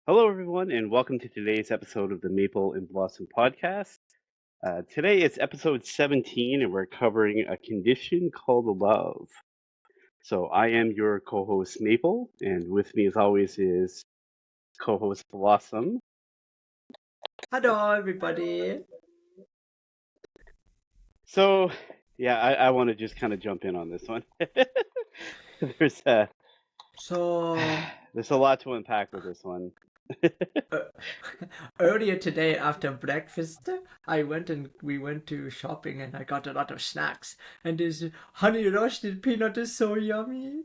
Hello, everyone, and welcome to today's episode of the Maple and Blossom podcast. Today it's episode 17, and we're covering a condition called love. So, I am your co host, Maple, and with me, as always, is co host Blossom. Hello, everybody. So, yeah, I want to just kind of jump in on this one. there's, uh, So, there's a lot to unpack with this one. uh, earlier today after breakfast, we went to shopping and I got a lot of snacks. And this honey roasted peanut is so yummy.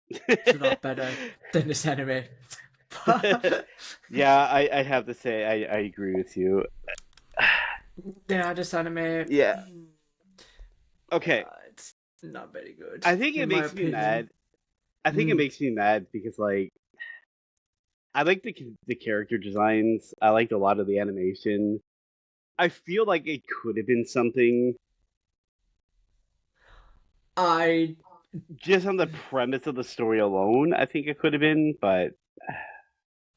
It's a lot better than this anime. Yeah, I have to say, I agree with you. Yeah, this anime. Yeah. Okay. It's not very good, I think it in my makes me mad. opinion. I think it makes me mad because I like the character designs. I liked a lot of the animation. I feel like it could have been something I just on the premise of the story alone. I think it could have been, but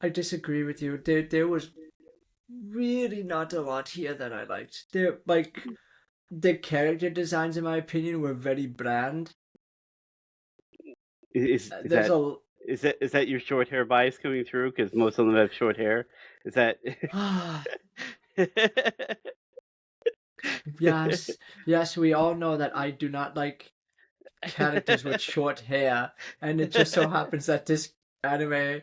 I disagree with you. There was really not a lot here that I liked. The character designs, in my opinion, were very bland. is There's a is that your short hair bias coming through? Because most of them have short hair. Is that? yes, we all know that I do not like characters with short hair, and it just so happens that this anime,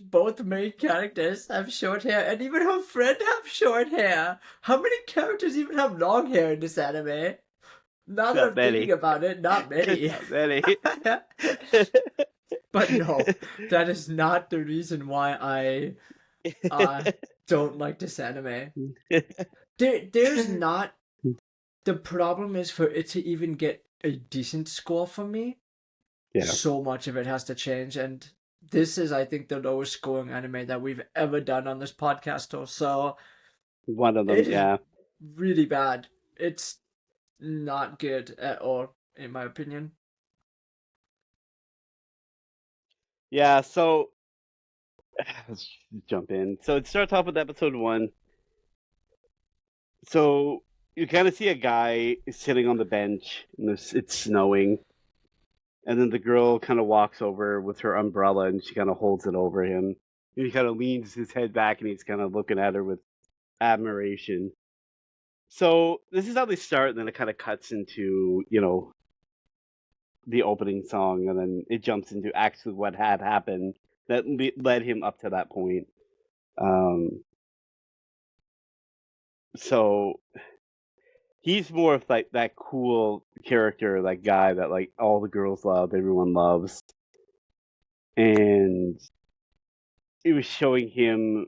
both main characters have short hair, and even her friend have short hair. How many characters even have long hair in this anime? Now that Not I'm many. thinking about it, not many. Not many. But no, that is not the reason why I don't like this anime. There's not. The problem is for it to even get a decent score from me, Yeah. so much of it has to change, and this is, I think, the lowest scoring anime that we've ever done on this podcast. So One of them, it is yeah. really bad. It's not good at all, in my opinion. Yeah, so let's jump in. So it starts off with episode 1. So you kind of see a guy sitting on the bench, and it's snowing, and then the girl kind of walks over with her umbrella, and she kind of holds it over him. And he kind of leans his head back, and he's kind of looking at her with admiration. So this is how they start, and then it kind of cuts into the opening song, and then it jumps into actually what had happened that led him up to that point. Um, so he's more of like that cool character, that guy that like all the girls love, everyone loves, and it was showing him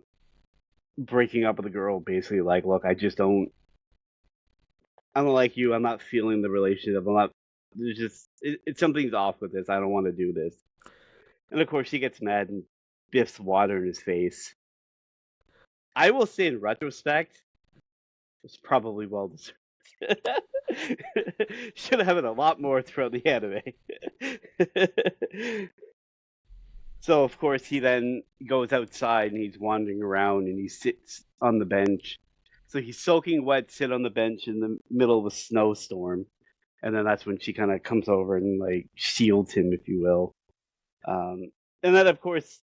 breaking up with a girl, basically like, look, I don't like you. I'm not feeling the relationship. I'm not. There's just something's off with this. I don't want to do this. And of course, she gets mad and biffs water in his face. I will say, in retrospect, it's probably well deserved. Should have had it a lot more throughout the anime. So, of course, he then goes outside and he's wandering around and he sits on the bench. So he's soaking wet, sit on the bench in the middle of a snowstorm. And then that's when she kind of comes over and like shields him, if you will. And then, of course,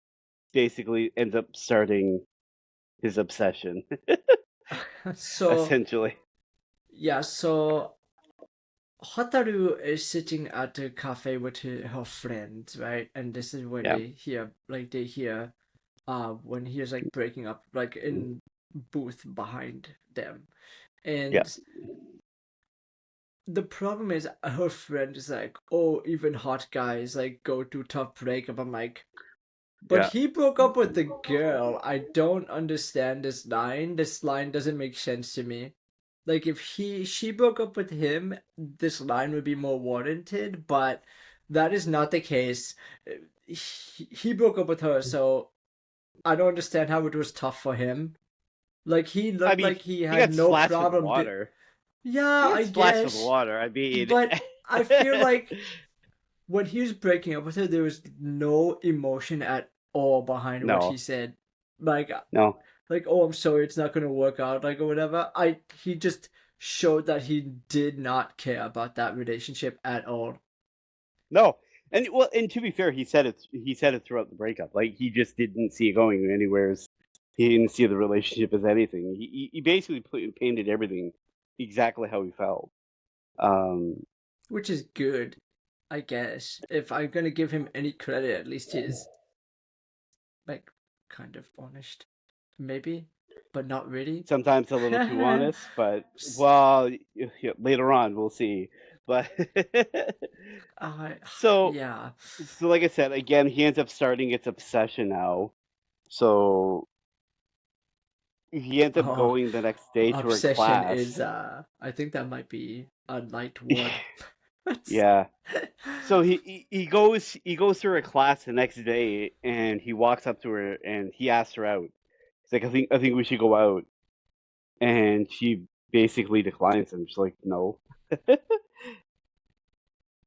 basically ends up starting his obsession, So essentially. yeah, so Hotaru is sitting at a cafe with her friends, right? And this is when Yeah. they hear, when he is like breaking up, like in booth behind them. Yeah. And the problem is her friend is like, oh, even hot guys like go through tough breakup. I'm like, but Yeah. he broke up with the girl. I don't understand this line. This line doesn't make sense to me. Like if she broke up with him, this line would be more warranted, but that is not the case. He broke up with her, so I don't understand how it was tough for him. Like he I looked mean, like he he had got no splashed with problem. water. Yeah, He got I splashed with guess, water. I mean, but I feel like when he was breaking up with her, there was no emotion at all behind what he No, said. Like, no, oh, I'm sorry, it's not gonna work out, like, or whatever. He just showed that he did not care about that relationship at all. no. And well, and to be fair, he said it. He said it throughout the breakup. Like he just didn't see it going anywhere. He didn't see the relationship as anything. He basically painted everything exactly how he felt. Um, Which is good, I guess. If I'm gonna give him any credit, at least he's like kind of honest, maybe, but not really. Sometimes a little too honest, but well, later on we'll see. But uh, so yeah. so like I said, again, he ends up starting its obsession now. So he ends up Oh, going the next day to her obsession class. is I think that might be a light word. Yeah. So he goes to her class the next day and he walks up to her and he asks her out. He's like, I think we should go out. And she basically declines him. She's like, no.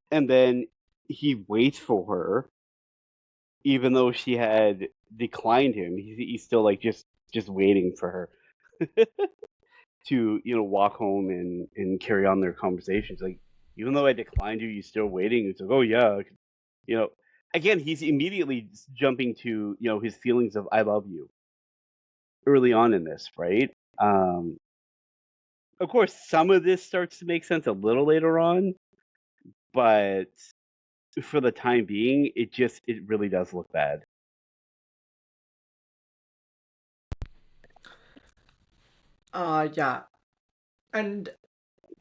And then he waits for her, even though she had declined him. He's still like just waiting for her to walk home and carry on their conversations. Like, even though I declined you, you're still waiting. It's like, oh yeah, you know. Again, he's immediately jumping to his feelings of I love you early on in this, right? Um, of course, some of this starts to make sense a little later on, but for the time being, it really does look bad. Yeah, and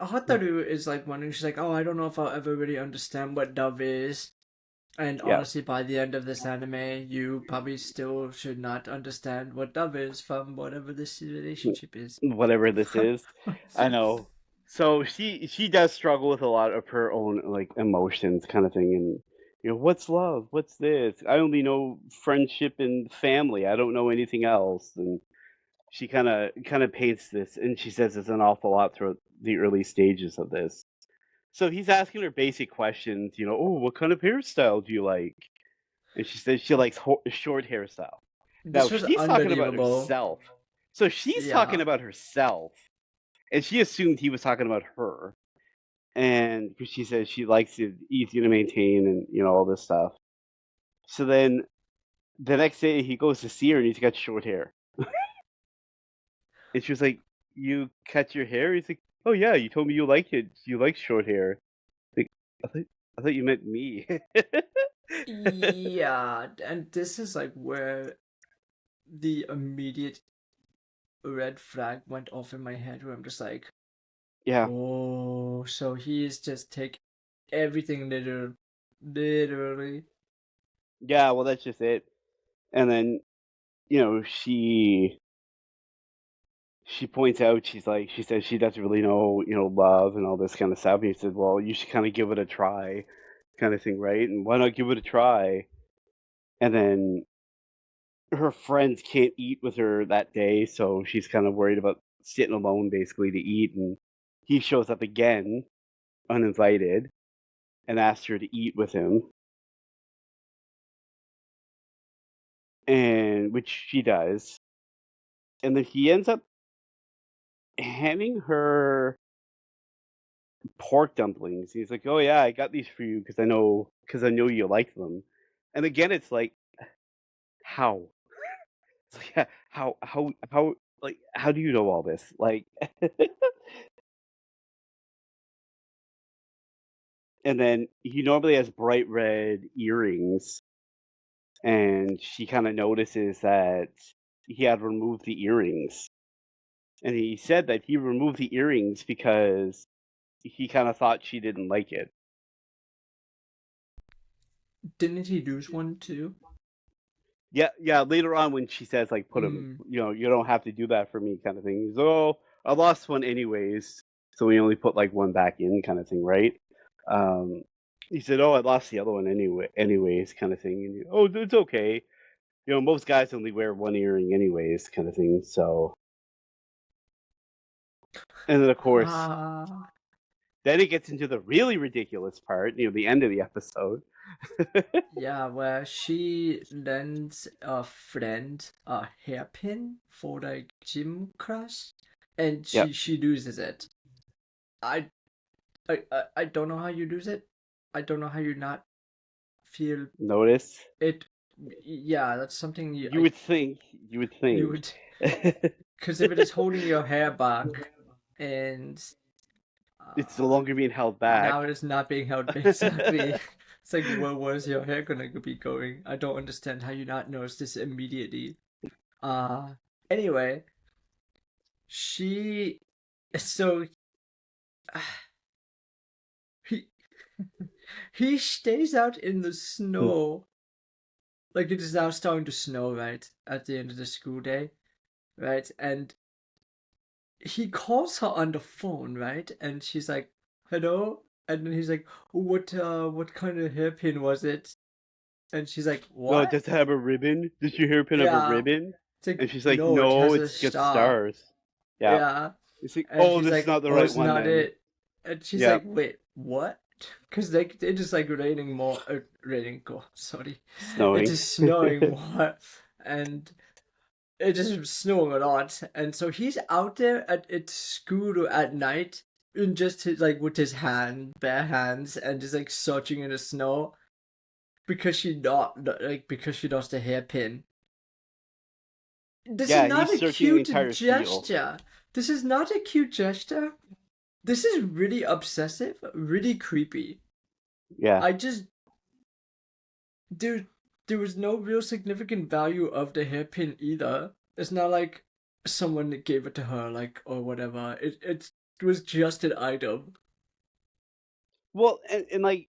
Hataru is like wondering. She's like, "Oh, I don't know if I'll ever really understand what love is." And Yeah, honestly, by the end of this anime, you probably still should not understand what love is from whatever this relationship is. whatever this is, I know. So she does struggle with a lot of her own like emotions, kind of thing, and what's love? What's this? I only know friendship and family. I don't know anything else. And she kind of paints this, and she says it's an awful lot throughout the early stages of this. So he's asking her basic questions, oh, what kind of hairstyle do you like? And she says she likes short hairstyle. Now This was she's talking about unbelievable. herself. So she's talking Yeah. about herself, and she assumed he was talking about her. And she says she likes it easy to maintain and all this stuff. So then the next day he goes to see her and he's got short hair. And she was like, "You cut your hair?" He's like, "Oh yeah, you told me you like it. You like short hair." Like, I thought you meant me. Yeah, and this is like where the immediate red flag went off in my head where I'm just like, Yeah, oh, so he is just take everything literally. yeah. Well, that's just it. And then she points out, she says she doesn't really know love and all this kind of stuff. And he said, well, you should kind of give it a try, kind of thing, right? And why not give it a try? And then her friends can't eat with her that day, so she's kind of worried about sitting alone basically to eat. And he shows up again, uninvited, and asks her to eat with him, and which she does. And then he ends up handing her pork dumplings. He's like, "Oh yeah, I got these for you because I know you like them." And again, it's like, how? It's like, yeah, how like how do you know all this? Like, and then he normally has bright red earrings, and she kind of notices that he had removed the earrings, and he said that he removed the earrings because he kind of thought she didn't like it. Didn't he lose one too? Yeah, yeah. Later on, when she says like, "Put him," Mm. you don't have to do that for me, kind of thing. He's, "Oh, I lost one anyways, so we only put like one back in," kind of thing, right? Um, he said, "Oh, I lost the other one anyways," kind of thing. And oh, it's okay. Most guys only wear one earring anyways, kind of thing. So, and then of course, Ah. Then it gets into the really ridiculous part, the end of the episode. Yeah, where she lends a friend a hairpin for like gym class, and Yep. she loses it. I I don't know how you lose it. I don't know how you not feel Notice? it. Yeah, that's something You would think. You would you think. would, because if it is holding your hair back and It's no uh, longer being held now back. it is not being held exactly. It's like, where was your hair gonna be going? I don't understand how you not noticed this immediately. Uh, anyway, she, so he he stays out in the snow. Like it is now starting to snow, right? At the end of the school day, right? And he calls her on the phone, right? And she's like, "Hello?" And then he's like, what kind of hairpin was it?" And she's like, No, "What?" does it have a ribbon? Does your hairpin have a Yeah. ribbon? It's like, And she's like, "No, it no, has a it's got star." stars. Yeah. Yeah. It's like, And oh, he's this is like, not the "Oh, right it's one not then. it." And she's Yeah. like, "Wait, what?" Because like it is like raining more, raining. Oh, sorry, it Snowing. is snowing more, and it is snowing a lot. And so he's out there at school at night, in just his like with his bare hands, and just like searching in the snow because because she lost a hairpin. This is Yeah, not he's a searching the cute entire field. gesture. This is not a cute gesture. This is really obsessive, really creepy. Yeah. I just there there was no real significant value of the hairpin either. It's not like someone gave it to her, like, or whatever. It was just an item. Well, and like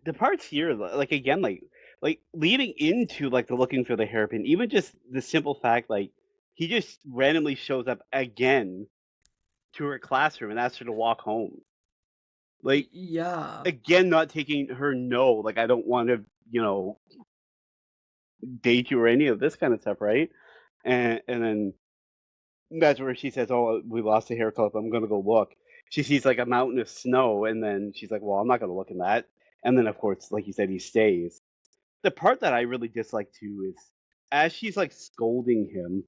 the parts here, like again, like leading into like the looking for the hairpin, even just the simple fact, like he just randomly shows up again to her classroom and asks her to walk home. Like Yeah. again, not taking her no, like I don't want to, date you or any of this kind of stuff, right? And then that's where she says, "Oh, we lost a hair clip. I'm gonna go look." She sees like a mountain of snow, and then she's like, "Well, I'm not gonna look in that." And then, of course, like you said, he stays. The part that I really dislike too is as she's like scolding him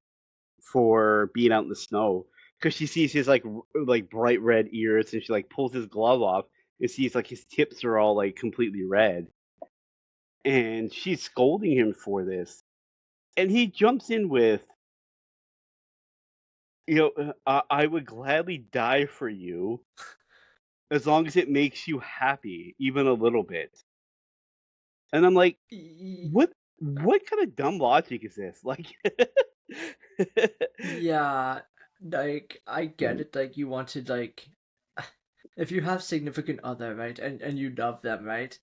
for being out in the snow because she sees his like bright red ears, and she like pulls his glove off and sees like his tips are all like completely red, and she's scolding him for this, and he jumps in with, I would gladly die for you as long as it makes you happy, even a little bit. And I'm like, Y- what kind of dumb logic is this? Like, Yeah, like I get it. Like you wanted like if you have significant other, right, and you love them, right?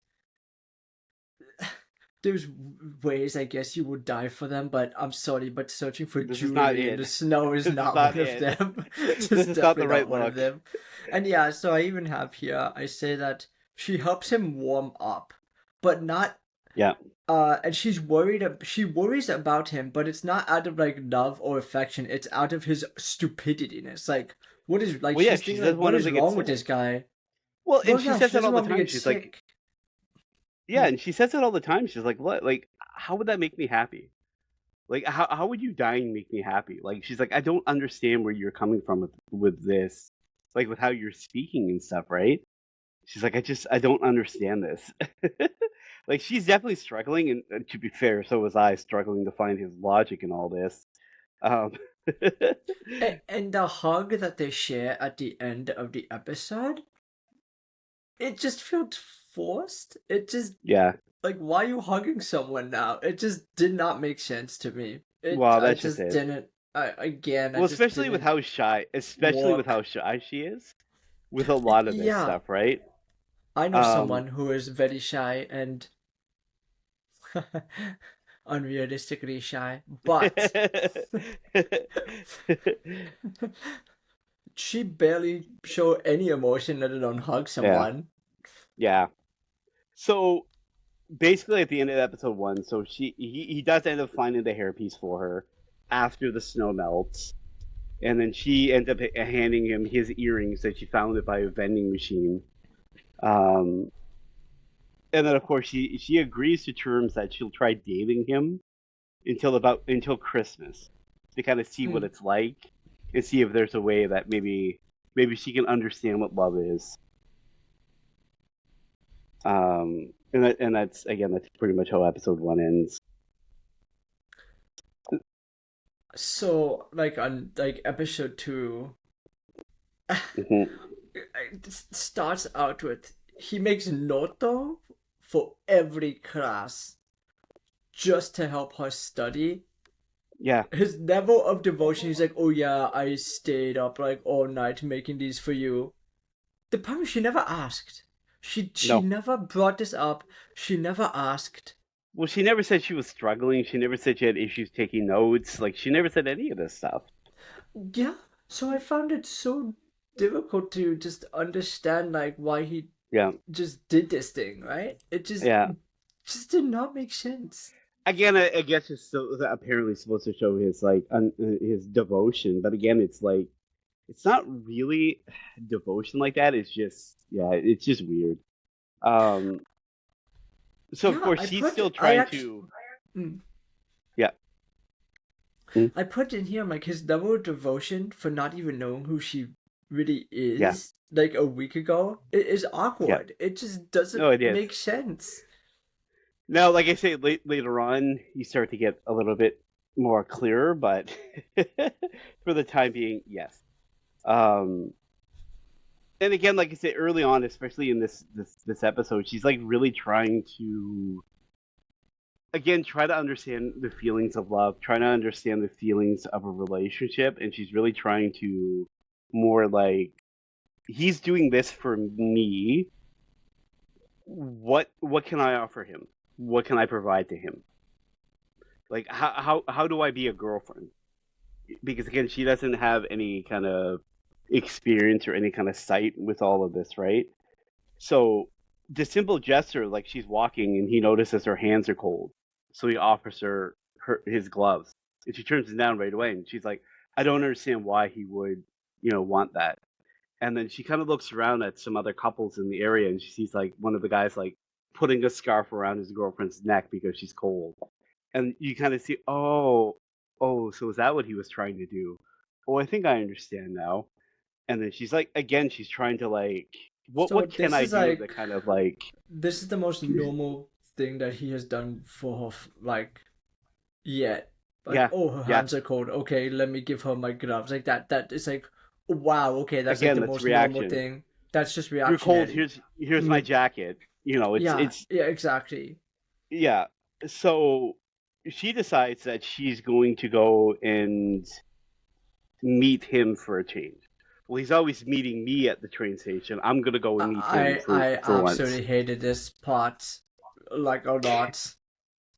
There's ways I guess you would die for them, but I'm sorry, but searching for this is not jewelry in it. the snow is This is not not one of it. them. This It's is not the definitely not right one of look. them. And yeah, so I even have here, I say that she helps him warm up, but not Yeah. and she worries about him, but it's not out of like love or affection, it's out of his stupidityness. Like what is like Well, yeah, she's she thinking doesn't like what want him is to get wrong with this sick. guy? Well, and Well, she yeah, she says that all doesn't the want him to time. get She's like, sick. yeah, and she says it all the time. She's like, what? Like, how would that make me happy? Like, how would you dying make me happy? Like, she's like, I don't understand where you're coming from with this, like with how you're speaking and stuff, right? She's like, I don't understand this. Like, she's definitely struggling, and to be fair, so was I struggling to find his logic in all this. Um, And the hug that they share at the end of the episode, it just felt forced. It just yeah, like why are you hugging someone now? It just did not make sense to me. well, I that's just just it. didn't. I Well, just especially didn't with how work. shy she is with a lot of this Yeah, stuff, right? I know Um, someone who is very shy and unrealistically shy, but she barely show any emotion, let alone hug yeah, someone. yeah. So basically, at the end of episode one, so he does end up finding the hairpiece for her after the snow melts, and then she ends up handing him his earrings that she found it by a vending machine. Um, and then of course she agrees to terms that she'll try dating him until Christmas to kind of see what Hmm. it's like and see if there's a way that maybe she can understand what love is. And that's again that's pretty much how episode one ends. So like on like episode 2, Hmm. it starts out with he makes noto for every class just to help her study. Yeah, His level of devotion, he's like, oh yeah, I stayed up like all night making these for you. The problem is she never asked. She no. never brought this up. She never asked. Well, she never said she was struggling. She never said she had issues taking notes. Like she never said any of this stuff. Yeah, so I found it so difficult to just understand like why he Yeah, just did this thing, right? It yeah. just did not make sense. Again, I guess it's still apparently supposed to show his his devotion, but again, it's like it's not really devotion like that. It's just yeah, it's just weird. Um, so of Yeah, course she's still trying to mm, yeah. Mm, I put in here like his level of devotion for not even knowing who she really yeah, is like a week ago. It is yeah. awkward. It just No, doesn't it is. make sense. Now, like I say, later on, you start to get a little bit more clearer, but for the time being, yes. Um, and again, like I said early on, especially in this episode, she's like really trying to again try to understand the feelings of love, trying to understand the feelings of a relationship, and she's really trying to more like he's doing this for me. What can I offer him? What can I provide to him? Like how do I be a girlfriend? Because again, she doesn't have any kind of experience or any kind of sight with all of this, right? So the simple gesture, like she's walking and he notices her hands are cold, so he offers her his gloves, and she turns them down right away. And she's like, "I don't understand why he would, want that." And then she kind of looks around at some other couples in the area, and she sees like one of the guys like putting a scarf around his girlfriend's neck because she's cold. And you kind of see, oh, so is that what he was trying to do? Oh, I think I understand now. And then she's like, again, she's trying to like, So what can this I is do to like kind of like, this is the most normal thing that he has done for her, like yet. Like, yeah, oh, her yeah. hands are cold. Okay, let me give her my gloves. Like that. That is like, wow. Okay, that's like Again, the that's most normal reaction. thing. That's just You're cold. reactionary. Here's my Mm, jacket. It's yeah, it's yeah, exactly. yeah. So she decides that she's going to go and meet him for a change. Well, he's always meeting me at the train station. I'm gonna go and meet him I for once. absolutely hated this part, like a lot.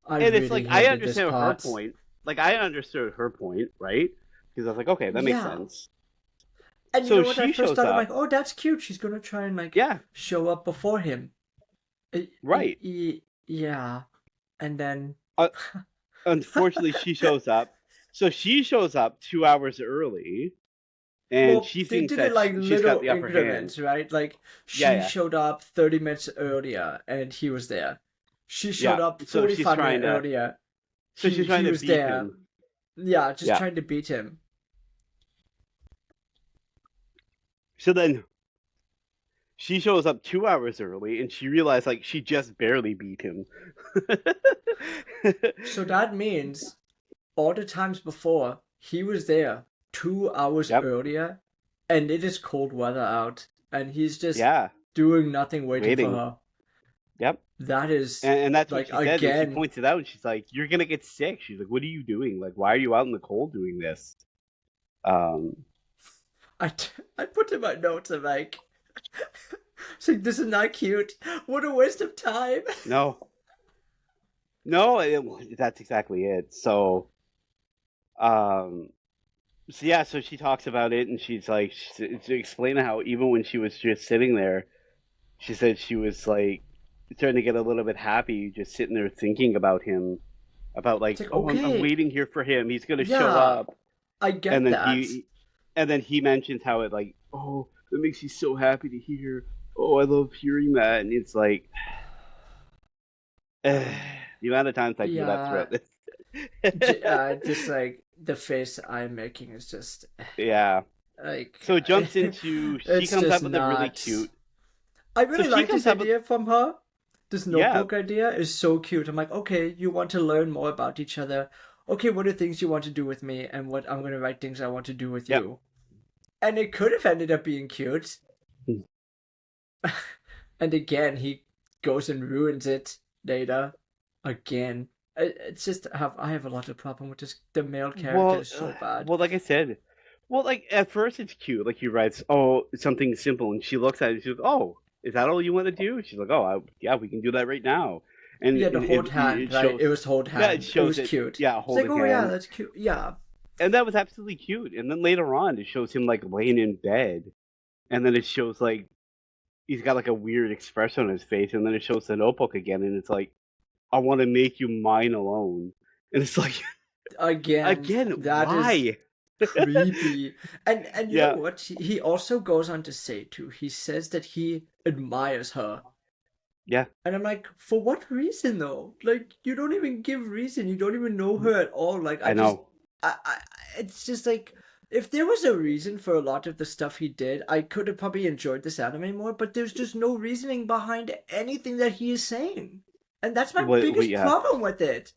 I And it's really like I hated this understand her part. point. Like I understood her point, right? Because I was like, okay, that makes Yeah, sense. and you So know what? I she first shows thought I'm like, up. oh, that's cute. She's gonna try and like Yeah, show up before him. right. Yeah, and then Uh, Unfortunately, she shows up. So she shows up 2 hours early, and well, she they thinks did it that like she's got little the upper hand. increments, right? Like Yeah, she yeah, showed up 30 minutes earlier and he was there. She showed yeah. up So she's 45 trying minutes to. earlier. So she's trying He to was beat there. him. Yeah, just Yeah. trying to beat him. So then she shows up 2 hours early, and she realized like she just barely beat him. So that means all the times before he was there 2 hours Yep. earlier and it is cold weather out and he's just Yeah. doing nothing waiting for Waiting. her. Yep. That is And that's what like she said, and she again. points it out, and she's like, "You're gonna get sick." She's like, "What are you doing? Like, why are you out in the cold doing this?" Um, I put in my notes of like, it's like this is not cute. What a waste of time. no, no, that's exactly it. Um, so yeah, so she talks about it, and she's like, to explain how even when she was just sitting there, she said she was like starting to get a little bit happy, just sitting there thinking about him, about It's like, like oh, I'm okay, waiting here for him. He's gonna show yeah, up. I and get then that. he and then he mentions how it like, oh, it makes you so happy to hear, Oh, I love hearing that, and it's like the amount of times I do that Yeah, throughout this. just like the face I'm making is just Yeah. like So it jumps into she it's comes just up with a really not. cute. I So really she like this comes up with idea from her. This yeah, notebook idea is so cute. I'm like, okay, you want to learn more about each other. Okay, what are things you want to do with me, and what I'm gonna write things I want to do with yeah. you. And it could have ended up being cute. And again, he goes and ruins it later. Again, it's just I have a lot of problem with this. The male character Well, is so bad. well, like I said, well, like at first it's cute. Like he writes, "Oh, something simple," and she looks at it. And she's like, "Oh, is that all you want to do?" She's like, "Oh, yeah, we can do that right now." And Yeah, the hold it hand, right? It shows, was hold yeah, it hand. It shows was it. cute. Yeah, It's like, holding oh yeah, hands, that's cute. Yeah, and that was absolutely cute. And then later on, it shows him like laying in bed, and then it shows like he's got like a weird expression on his face, and then it shows the notebook again, and it's like, "I want to make you mine alone," and it's like, again, again, that is why? creepy. And you know Yeah, what? He also goes on to say too. He says that he admires her. yeah, And I'm like, for what reason though? Like you don't even give reason. You don't even know her at all. Like I know. I it's just like if there was a reason for a lot of the stuff he did, I could have probably enjoyed this anime more, but there's just no reasoning behind anything that he is saying. And that's my biggest Yeah, problem with it.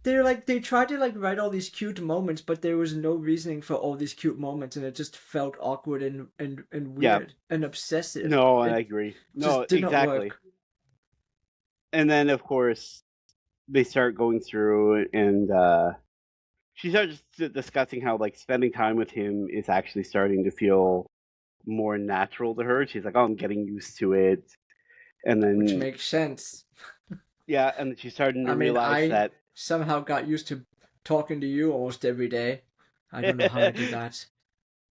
They're like they tried to like write all these cute moments, but there was no reasoning for all these cute moments, and it just felt awkward and yeah. weird and obsessive. No, I It agree. No, just did not exactly. work. And then of course they start going through, and she starts discussing how like spending time with him is actually starting to feel more natural to her. She's like, "Oh, I'm getting used to it," and Which then makes sense. yeah, and she's starting to I mean, realize I that somehow got used to talking to you almost every day. I don't know how I did that.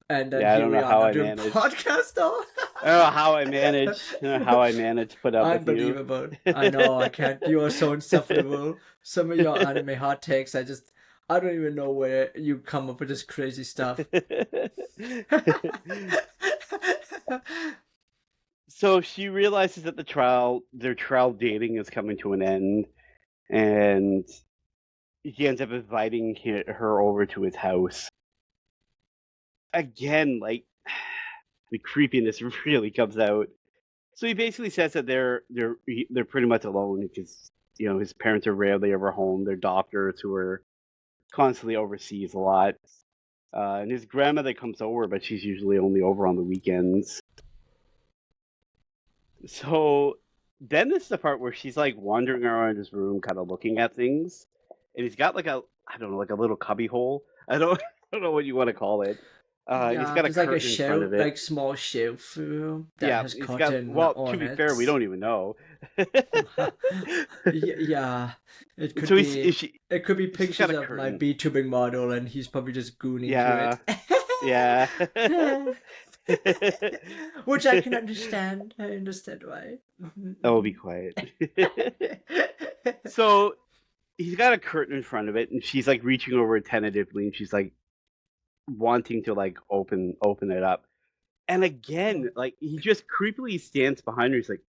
And then yeah, I here don't we know are how now I doing managed. podcast though. I don't know how I managed. I don't know how I managed to put up with you. Unbelievable. I know, I can't. You are so insufferable. Some of your anime hot takes, I don't even know where you come up with this crazy stuff. So she realizes that their trial dating is coming to an end, and he ends up inviting her over to his house. Again, like the creepiness really comes out. So he basically says that they're pretty much alone because his parents are rarely ever home. They're doctors who are constantly overseas a lot, and his grandmother comes over, but she's usually only over on the weekends. So then is the part where she's like wandering around his room, kind of looking at things, and he's got like I don't know, like a little cubby hole. I don't know what you want to call it. And he's Yeah, got a there's like a curtain in front shelf, of it. like small shelf that Yeah, has he's got. cotton Well, to on be fair, we it. don't even know. Yeah, it could So he's be. she It could be she's got pictures a of my curtain. B-tubing model, and he's probably just gooning through Yeah, yeah. it. Which I can understand. I understand why. Oh, be quiet. So he's got a curtain in front of it, and she's like reaching over tentatively, and she's like wanting to like open it up. And again, like he just creepily stands behind her. He's like,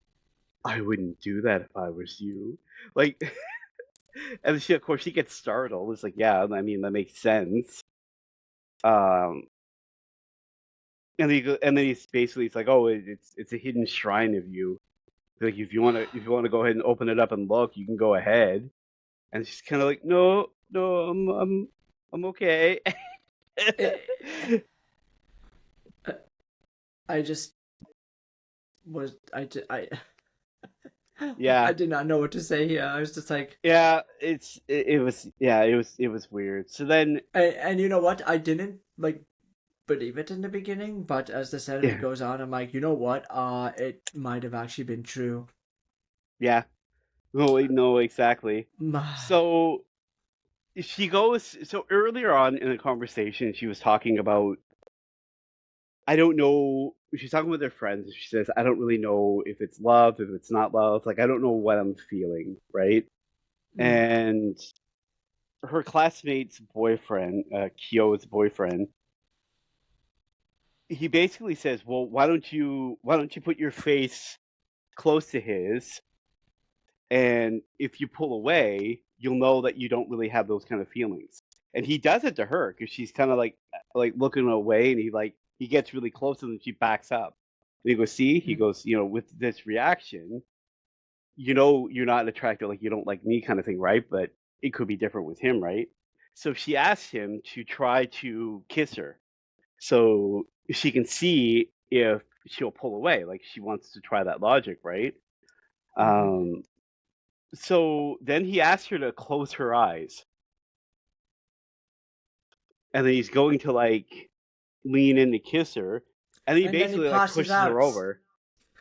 "I wouldn't do that if I was you." Like, and she, of course, she gets startled. It's like, yeah, I mean, that makes sense. Um, and then he's basically, it's like, oh, it's a hidden shrine of you. Like, if you wanna go ahead and open it up and look, you can go ahead. And she's kind of like, no, no, I'm okay. I just was I Yeah, did not know what to say here. I was just like, yeah, it was weird. So then, and you know what? I didn't like believe it in the beginning, but as the anime yeah, goes on, I'm like, you know what? It might have actually been true. yeah, no, no, exactly. So so earlier on in the conversation, she was talking about, I don't know, she's talking with her friends, and she says, I don't really know if it's love, if it's not love. Like, I don't know what I'm feeling, right? And her classmate's boyfriend, Kyo's boyfriend, he basically says, "Well, why don't you put your face close to his, and if you pull away, you'll know that you don't really have those kind of feelings." And he does it to her because she's kind of like looking away, and he gets really close, and then she backs up. And he goes, "See," he Mm, goes, with this reaction, you're not attracted, like you don't like me, kind of thing, right? But it could be different with him, right? So she asks him to try to kiss her, so she can see if she'll pull away. Like she wants to try that logic, right? mhm. Um, so then he asks her to close her eyes, and then he's going to like lean in to kiss her, and he And then he basically like passes pushes her out. over.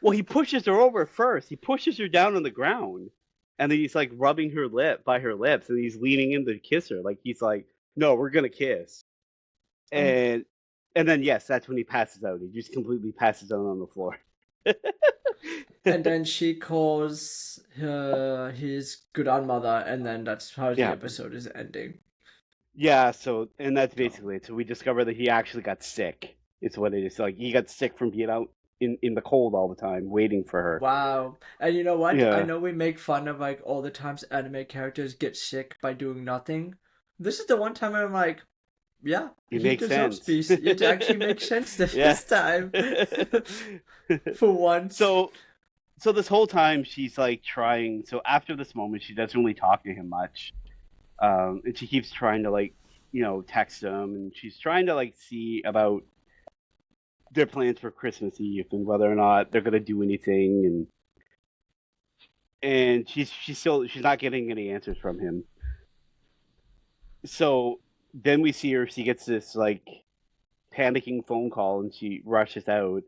Well, he pushes her over first. He pushes her down on the ground, and then he's like rubbing her lip by her lips, and he's leaning in to kiss her. Like he's like, "No, we're gonna kiss." And And and then yes, that's when he passes out. He just completely passes out on the floor. and then she calls his grandmother, and then that's how the Yeah, episode is ending. yeah. So and that's Oh. basically it. So we discover that he actually got sick. It's what it is. Like he got sick from being out in the cold all the time, waiting for her. Wow. And you know what? I Yeah, know we make fun of like all the times anime characters get sick by doing nothing. This is the one time I'm like, yeah, it he makes deserves sense. peace. It actually makes sense Yeah. this time. For once. so so this whole time she's like trying. So after this moment, she doesn't really talk to him much, and she keeps trying to like text him, and she's trying to like see about their plans for Christmas Eve and whether or not they're gonna do anything, and she's not getting any answers from him. So then we see her. She gets this like panicking phone call, and she rushes out.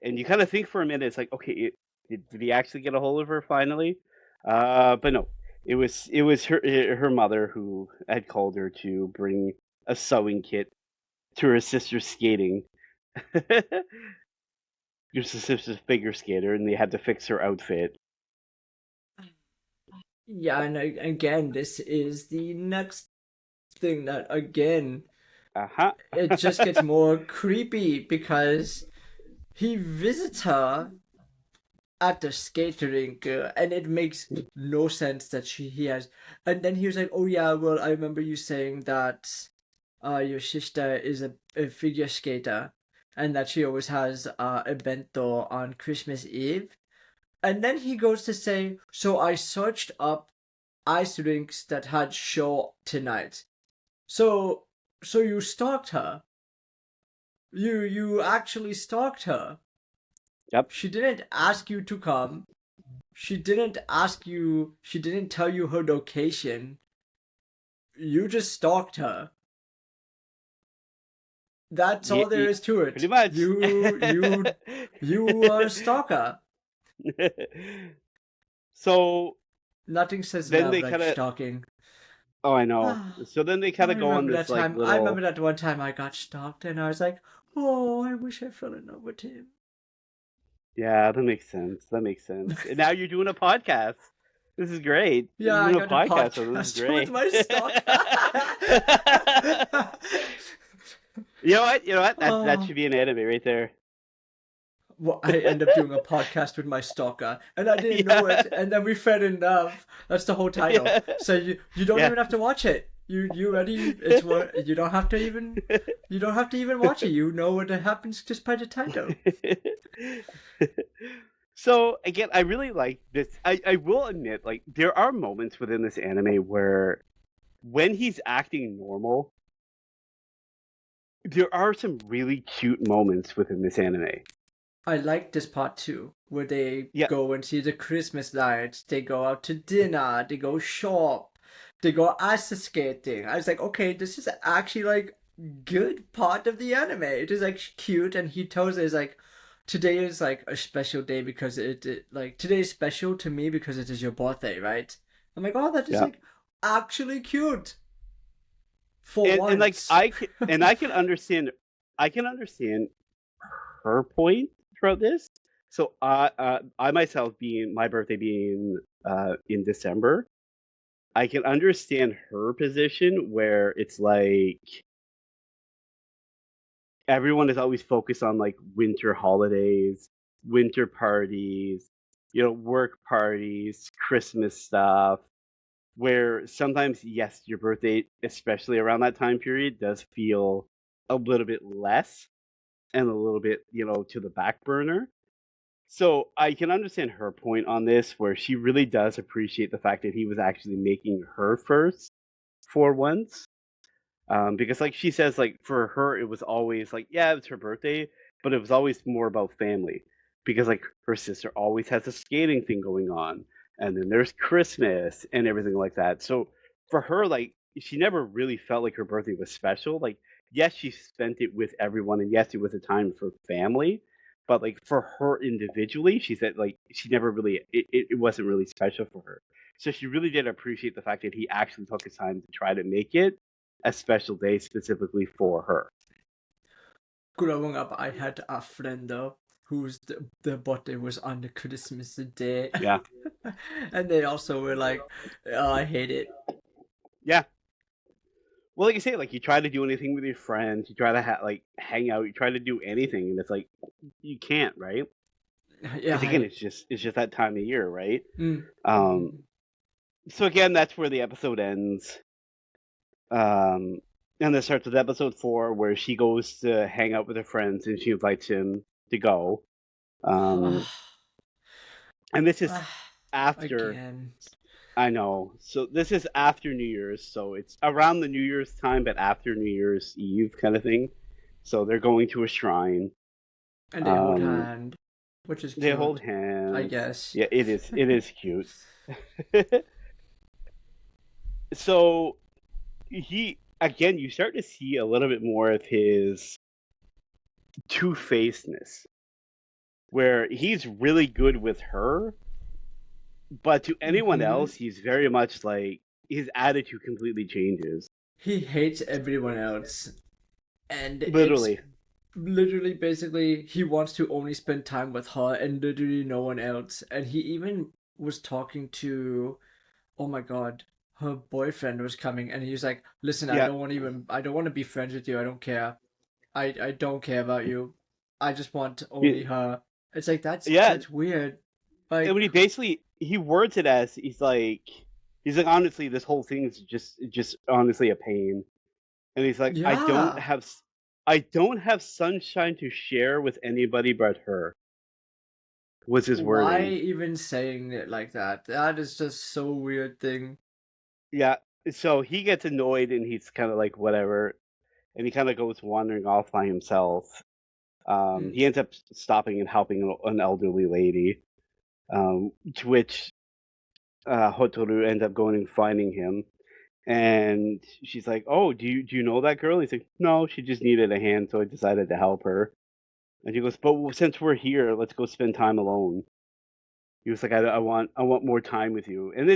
And you kind of think for a minute, it's like, okay, did he actually get a hold of her finally? But no, it was her mother who had called her to bring a sewing kit to her sister's skating. Your sister's a figure skater, and they had to fix her outfit. Yeah, and again, this is the next thing that again Uh huh. it just gets more creepy because he visits her at the skating rink, and it makes no sense that he has. And then he was like, "Oh yeah, well I remember you saying that, your sister is a figure skater, and that she always has a bento on Christmas Eve." And then he goes to say, "So I searched up ice rinks that had show tonight." So so you stalked her. You actually stalked her. Yep. She didn't ask you to come. She didn't tell you her location. You just stalked her. That's Yeah, all there is to pretty it. much. You are a stalker. So Nothing says then love they like kind of. stalking. Oh, I know. I So then they kind of go on remember that this like time. I remember little. that one time I got stalked and I was like, oh, I wish I fell in love with him. Yeah, that makes sense. That makes sense. And now you're doing a podcast. This is great. Yeah, You're I doing a got a podcast, so this is podcast with great. my stalker. You know what? You know what? That Oh. should be an anime right there. Well, I end up doing a podcast with my stalker, and I didn't know Yeah. it, and then we fell in love. That's the whole title. Yeah. So you don't Yeah. even have to watch it. You already it's what you don't have to even watch it. You know what happens just by the title. So again, I really like this. I will admit, like there are moments within this anime where when he's acting normal, there are some really cute moments within this anime. I like this part too, where they Yeah, go and see the Christmas lights. They go out to dinner. They go shop. They go ice skating. I was like, okay, this is actually like good part of the anime. It is like cute, and he tells us like, today is like a special day because it like today is special to me because it is your birthday, right? I'm like, oh, that is yeah. like actually cute for And like once. I can understand her point throughout this. So I myself being my birthday being in December, I can understand her position where it's like everyone is always focused on like winter holidays, winter parties, work parties, Christmas stuff, where sometimes, yes, your birthday, especially around that time period, does feel a little bit less and a little bit, to the back burner. So I can understand her point on this, where she really does appreciate the fact that he was actually making her first for once. Because like she says, like for her, it was always like, yeah, it's her birthday, but it was always more about family. Because like her sister always has a skating thing going on, and then there's Christmas and everything like that. So for her, like she never really felt like her birthday was special. Like, yes, she spent it with everyone, and yes, it was a time for family. But like for her individually, she said like she never really it wasn't really special for her. So she really did appreciate the fact that he actually took his time to try to make it a special day specifically for her. Growing up, I had a friend though whose the birthday was on the Christmas day, Yeah. and they also were like, "Oh, I hate it." Yeah. Well, like you say, like you try to do anything with your friends, you try to like hang out, you try to do anything, and it's like you can't, right? Yeah, Because again, it's just that time of year, right? Um. mm. So again, that's where the episode ends. Um. And then starts with episode 4, where she goes to hang out with her friends, and she invites him to go. Um. And this is after. Again. I know. So this is after New Year's, so it's around the New Year's time, but after New Year's Eve kind of thing. So they're going to a shrine. And they hold Um, hand, which is they hold cute, I hands. guess. Yeah, it is. It is cute. So he again, you start to see a little bit more of his two-facedness, where he's really good with her, but to anyone Hmm. else, he's very much like his attitude completely changes. He hates everyone else, and it's Literally. literally basically he wants to only spend time with her and literally no one else. And he even was talking to, oh my god, her boyfriend was coming, and he was like, "Listen, Yeah. I don't want to be friends with you. I don't care. I don't care about you. I just want only Y- her." It's like Yeah, that's weird. and Like, when he words it as he's like honestly this whole thing is just honestly a pain, and he's like yeah. I don't have sunshine to share with anybody but her, was his Why wording. even saying it like that? That is just so weird thing. Yeah, so he gets annoyed and he's kind of like whatever, and he kind of goes wandering off by himself. Mm. He ends up stopping and helping an elderly lady, to which Hotoru ends up going and finding him. And she's like, "Oh, do you know that girl?" He's like, "No, she just needed a hand, so I decided to help her." And she goes, "But since we're here, let's go spend time alone." He was like, "I want more time with you." And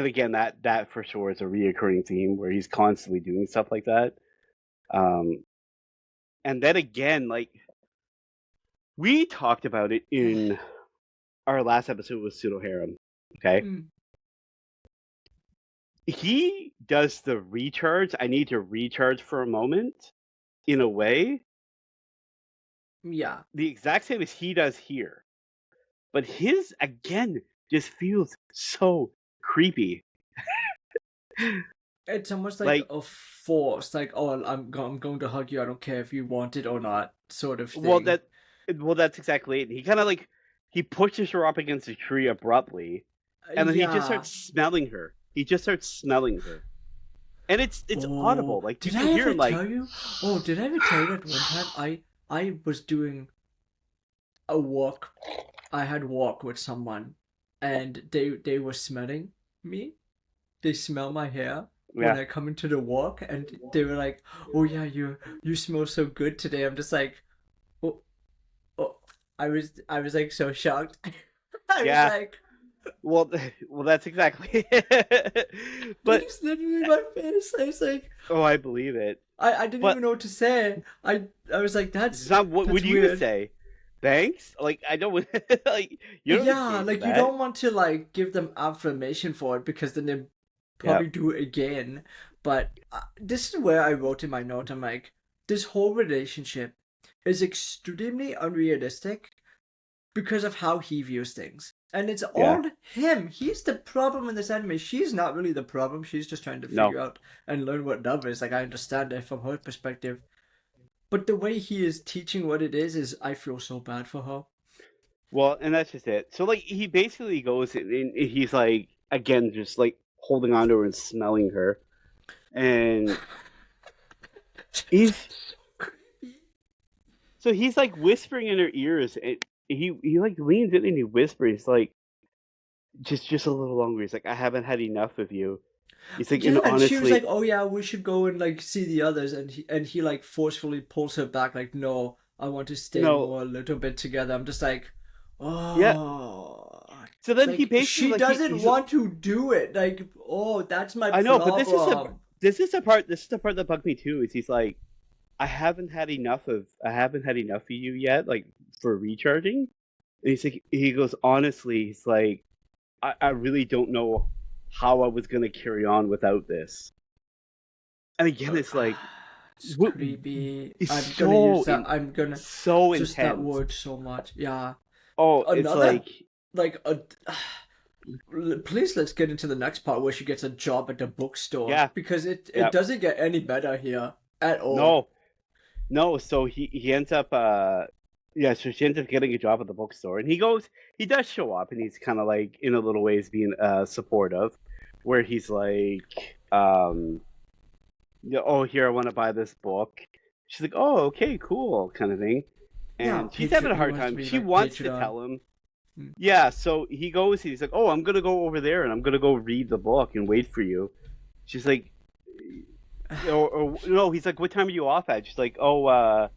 again, that for sure is a reoccurring theme where he's constantly doing stuff like that. Um, and then again, like we talked about it in our last episode with Pseudo Harem. Okay, Mm. he does the recharge. I need to recharge for a moment in a way Yeah. the exact same as he does here. But his again just feels so creepy. It's almost like Like, a force, like, oh, I'm going to hug you. I don't care if you want it or not, sort of well thing. that well that's exactly it. He kind of like he pushes her up against a tree abruptly, and then he just Yeah. starts smelling her. He just starts smelling her, and it's audible. Oh, Like you did can I hear ever him. Like, tell you? Oh, did I ever tell you that one time I was doing a walk. I had walk with someone, and they were smelling me. They smell my hair when yeah, I come into the walk, and they were like, "Oh yeah, you smell so good today." I'm just like, "Oh, oh." I was like so shocked. I was yeah. like, Well, well, that's exactly it. that But is literally my face. I was like, oh, I believe it. I didn't But even know what to say. I was like, it's not what that's would you weird. say? Thanks. Like I don't like you don't have to Yeah, say like you that. don't want to like give them affirmation for it because then they Yeah. probably do it again. But this is where I wrote in my note. I'm like, this whole relationship is extremely unrealistic because of how he views things. And it's Yeah. all him. He's the problem in this anime. She's not really the problem. She's just trying to No. figure out and learn what love is. Like, I understand it from her perspective. But the way he is teaching what it is I feel so bad for her. Well, and that's just it. So like he basically goes and he's like again just like holding on to her and smelling her, and he's so he's like whispering in her ears, and he like leans in and he whispers like just a little longer. He's like, I haven't had enough of you. He's like, and Yeah, and she was like, honestly, "Oh yeah, we should go and like see the others," and he like forcefully pulls her back, like, "No, I want to stay no, more a little bit together." I'm just like, yeah. oh, So then he like basically she like doesn't he's want to do it. Like, oh, that's my I know, but problem. this is the part that bugged me too. Is he's like, I haven't had enough of you yet, like for recharging. And he's like, he goes, honestly, he's like, I really don't know how I was gonna carry on without this. And again, it's like, It's what, creepy. it's I'm gonna use so that. I'm gonna so just that intense. word so much. Yeah. Oh, it's Another like, like a please let's get into the next part where she gets a job at the bookstore yeah, because it yeah, doesn't get any better here at all. no, no. So he ends up, yeah. So she ends up getting a job at the bookstore, and he does show up, and he's kind of like in a little ways being supportive, where he's like, oh, here, I want to buy this book. She's like, oh, okay, cool, kind of thing. Yeah, And she's having a He hard wants to time. be She like wants to Patreon. tell him, Mm. yeah. So he goes, he's like, oh, I'm gonna go over there and I'm gonna go read the book and wait for you. She's like, or no, he's like, what time are you off at? She's like, oh,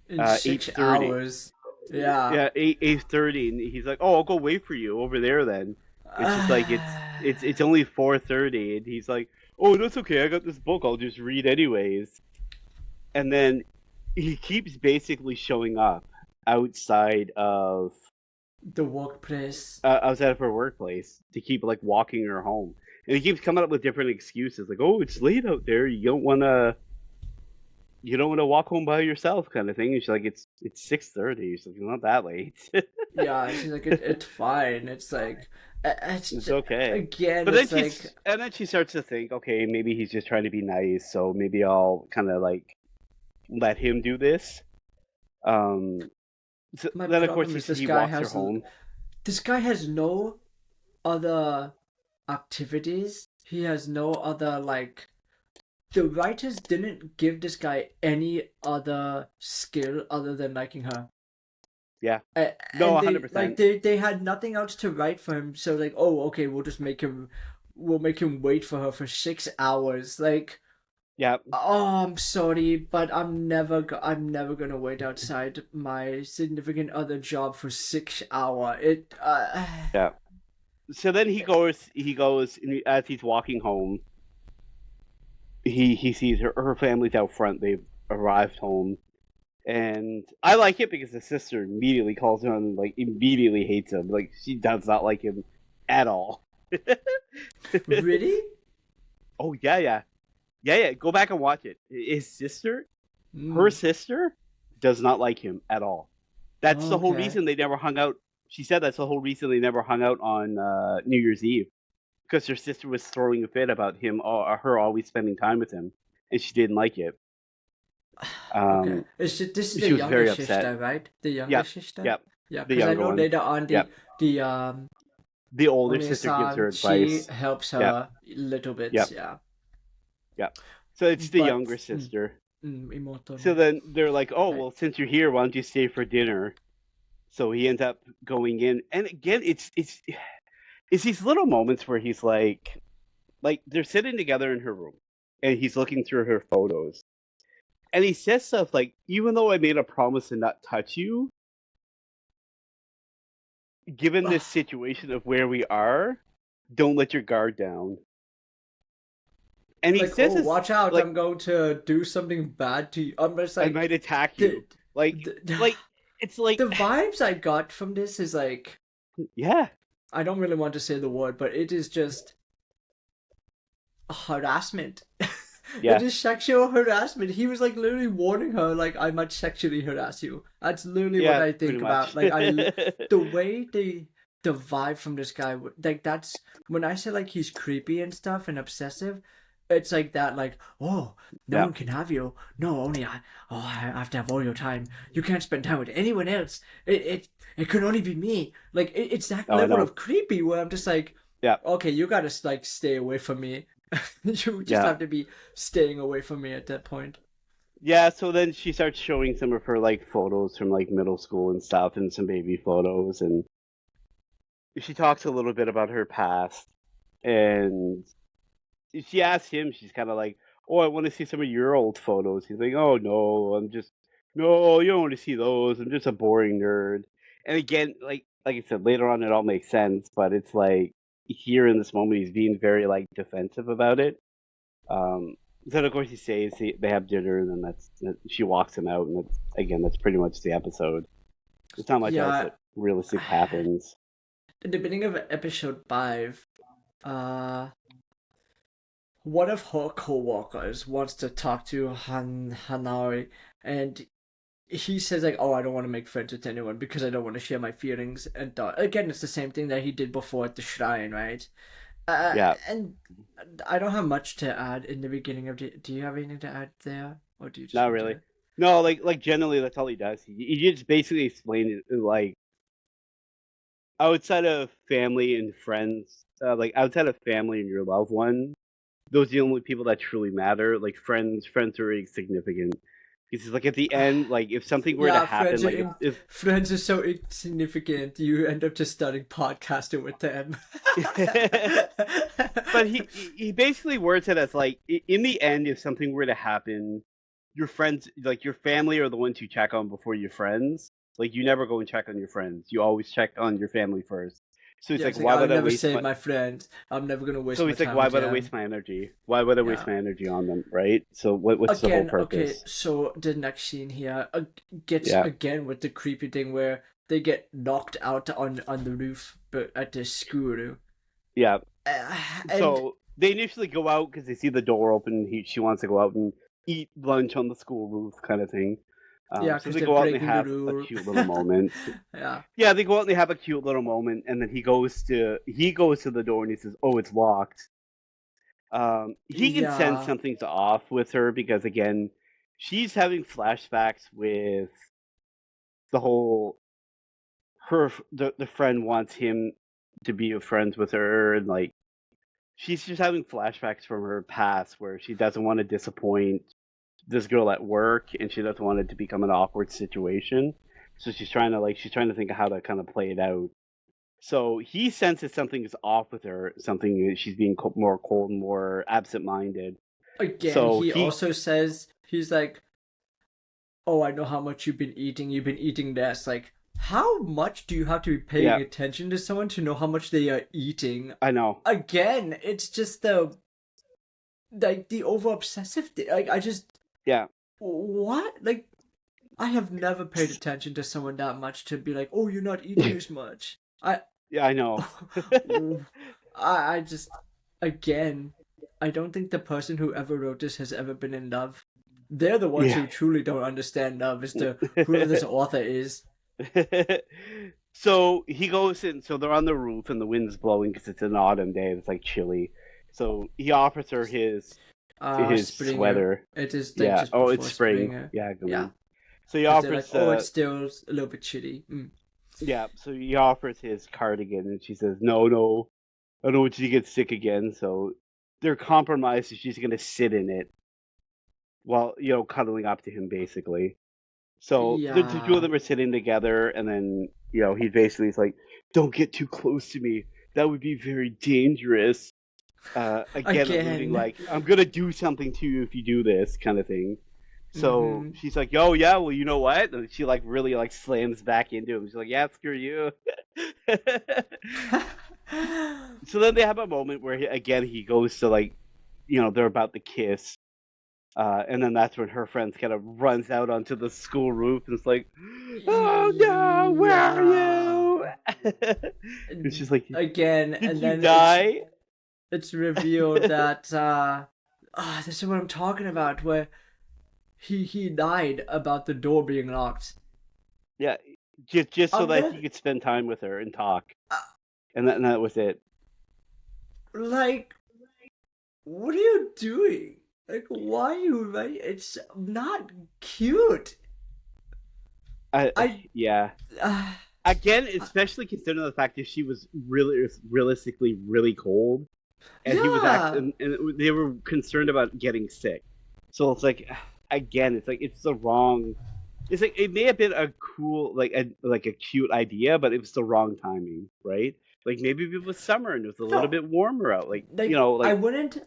In 8:30. 6 hours. Yeah. Yeah, 8:30, and he's like, oh, I'll go wait for you over there then. And she's like, it's only 4:30, and he's like, oh, that's okay. I got this book. I'll just read anyways. And then he keeps basically showing up outside of The workplace. her workplace to keep like walking her home, and he keeps coming up with different excuses like, oh, it's late out there, you don't want to walk home by yourself, kind of thing. And she's like, it's 6:30. She's like, it's not that late. Yeah, she's like it's fine. It's like It's okay. again But then it's like she starts to think, okay, maybe he's just trying to be nice, so maybe I'll kind of like let him do this. Um, so my then of course problem is he walks her home. this guy has no other activities. He has no other like the writers didn't give this guy any other skill other than liking her. Yeah. No, And they like 100%. they had nothing else to write for him. So like, oh, okay, we'll make him wait for her for 6 hours. Like, Yeah. oh, I'm sorry, but I'm never gonna wait outside my significant other job for 6 hour. It Yeah. So then he goes, and as he's walking home, he sees her family's out front. They've arrived home, and I like it because the sister immediately calls him and like immediately hates him. Like she does not like him at all. really? Oh yeah, yeah, yeah, yeah. Go back and watch it. Her Mm, sister, does not like him at all. That's the whole okay. reason they never hung out. She said that's the whole reason they never hung out on New Year's Eve, because her sister was throwing a fit about her always spending time with him, and she didn't like it. Okay. Um, This is the she was younger very upset. sister, right? The younger Yep, sister? yep, Yeah, the because I younger know one. later on Yep, the the older sister gives her One-san, she advice. helps Yep, her little bits, yep, yeah. yep. So it's the But younger sister. Imoto So no. then they're like, oh Right. well, since you're here, why don't you stay for dinner? So he ends up going in, and again, it's these little moments where he's like they're sitting together in her room, and he's looking through her photos, and he says stuff like, even though I made a promise to not touch you, given this situation of where we are, don't let your guard down. And he Like, says oh, this watch out, like, I'm going to do something bad to you. I'm just I like might attack the you. Like the, like it's like the vibes I got from this is like yeah. I don't really want to say the word, but it is just harassment. It Yeah, is sexual harassment. He was like literally warning her, like, I might sexually harass you. That's literally what yeah, I pretty think about. much. Like, the way the vibe from this guy, like, that's when I say like he's creepy and stuff and obsessive. It's like that, like, oh, no Yeah. one can have you. No, only I. Oh, I have to have all your time. You can't spend time with anyone else. It can only be me. Like, it's that Oh, I level know. of creepy where I'm just like, Yeah, okay, you gotta like stay away from me. You just yeah, have to be staying away from me at that point. yeah. So then she starts showing some of her like photos from like middle school and stuff, and some baby photos, and she talks a little bit about her past, and she asks him. She's kind of like, "Oh, I want to see some of your old photos." He's like, "Oh no, no, you don't want to see those. I'm just a boring nerd." And again, like I said, later on it all makes sense, but it's like here in this moment he's being very like defensive about it. Um, then of course he says they have dinner, and then she walks him out, and that's pretty much the episode. There's not much else Yeah, that realistic happens. in the beginning of episode 5, uh, one of her co-workers wants to talk to Hanari, and he says like, "Oh, I don't want to make friends with anyone because I don't want to share my feelings." And again, it's the same thing that he did before at the shrine, right? Yeah, And I don't have much to add in the beginning of the. Do you have anything to add there, or do you just not want really. to? No, like generally that's all he does. He just basically explains it like outside of family and friends, like outside of family and your loved one, those are the only people that truly matter. Like friends are insignificant. Because like at the end, like if something were to Yeah, happen, like friends are so insignificant. You end up just starting podcasting with them. if but he basically words it as like in the end, if something were to happen, your friends, like your family, are the ones you check on before your friends. Like you never go and check on your friends. You always check on your family first. So it's Yeah, like, it's like why I'll would I never waste save my? my friend. I'm never gonna waste So my it's like, time why with would I waste them. my energy? Why would I waste Yeah. my energy on them, right? So what's the whole Again, okay, purpose? so the next scene here gets Yeah, again with the creepy thing where they get knocked out on the roof, but at the school. yeah. And So they initially go out because they see the door open. She wants to go out and eat lunch on the school roof, kind of thing. yeah, So because they they're go out and they breaking the have a rule. cute little moment. Yeah. Yeah, they go out and they have a cute little moment, and then he goes to the door and he says, "Oh, it's locked." He can sense Yeah. something's off with her because again, she's having flashbacks with the whole the friend wants him to be friends with her, and like she's just having flashbacks from her past where she doesn't want to disappoint this girl at work, and she doesn't want it to become an awkward situation. So she's trying to think of how to kind of play it out. So he senses something is off with her, something she's being more cold, more absent-minded. Again, So he he, also says he's like, "Oh, I know how much you've been eating. You've been eating this." Like, how much do you have to be paying yeah, attention to someone to know how much they are eating? I know, Again, it's just the like the over obsessive thing. Like, I just yeah, what? Like, I have never paid attention to someone that much to be like, "Oh, you're not eating as much." yeah, I know. I just again, I don't think the person who ever wrote this has ever been in love. They're the ones Yeah. who truly don't understand love as to whoever this author is. So he goes in. So they're on the roof, and the wind's blowing because it's an autumn day. It's like chilly. So he offers her his Springer. sweater. It is like Yeah. just Oh, it's before spring. Springer. Yeah, good Yeah, one. So he because they're like, offers oh, it's still a little bit chilly. yeah. So he offers his cardigan, and she says, "No, no, I don't want you to get sick again." So they're compromised. So she's gonna sit in it while cuddling up to him, basically. So the two of Yeah. them are sitting together, and then he basically is like, "Don't get too close to me. That would be very dangerous." Again, alluding Again. like, "I'm gonna do something to you if you do this," kind of thing. So Mm-hmm. she's like, "Oh yeah, well you know what?" And she like really like slams back into him. She's like, "Yeah, screw you." So then they have a moment where again he goes to like, they're about to kiss, and then that's when her friends kind of runs out onto the school roof and it's like, "Oh no, where are Yeah. you?" And she's like, Again, "Did and you then die?" it's revealed that this is what I'm talking about, where he lied about the door being locked. Yeah, just so I'm that gonna he could spend time with her and talk, uh, and that was it. like, what are you doing? Like, why are you right? It's not cute. I I yeah. uh, Again, especially considering the fact that she was really realistically really cold, and he was yeah. and they were concerned about getting sick. So it's like, again, it's like it's the wrong. It's like it may have been a cool, like a cute idea, but it was the wrong timing, right? Like maybe if it was summer and it was a little No, bit warmer out, like like like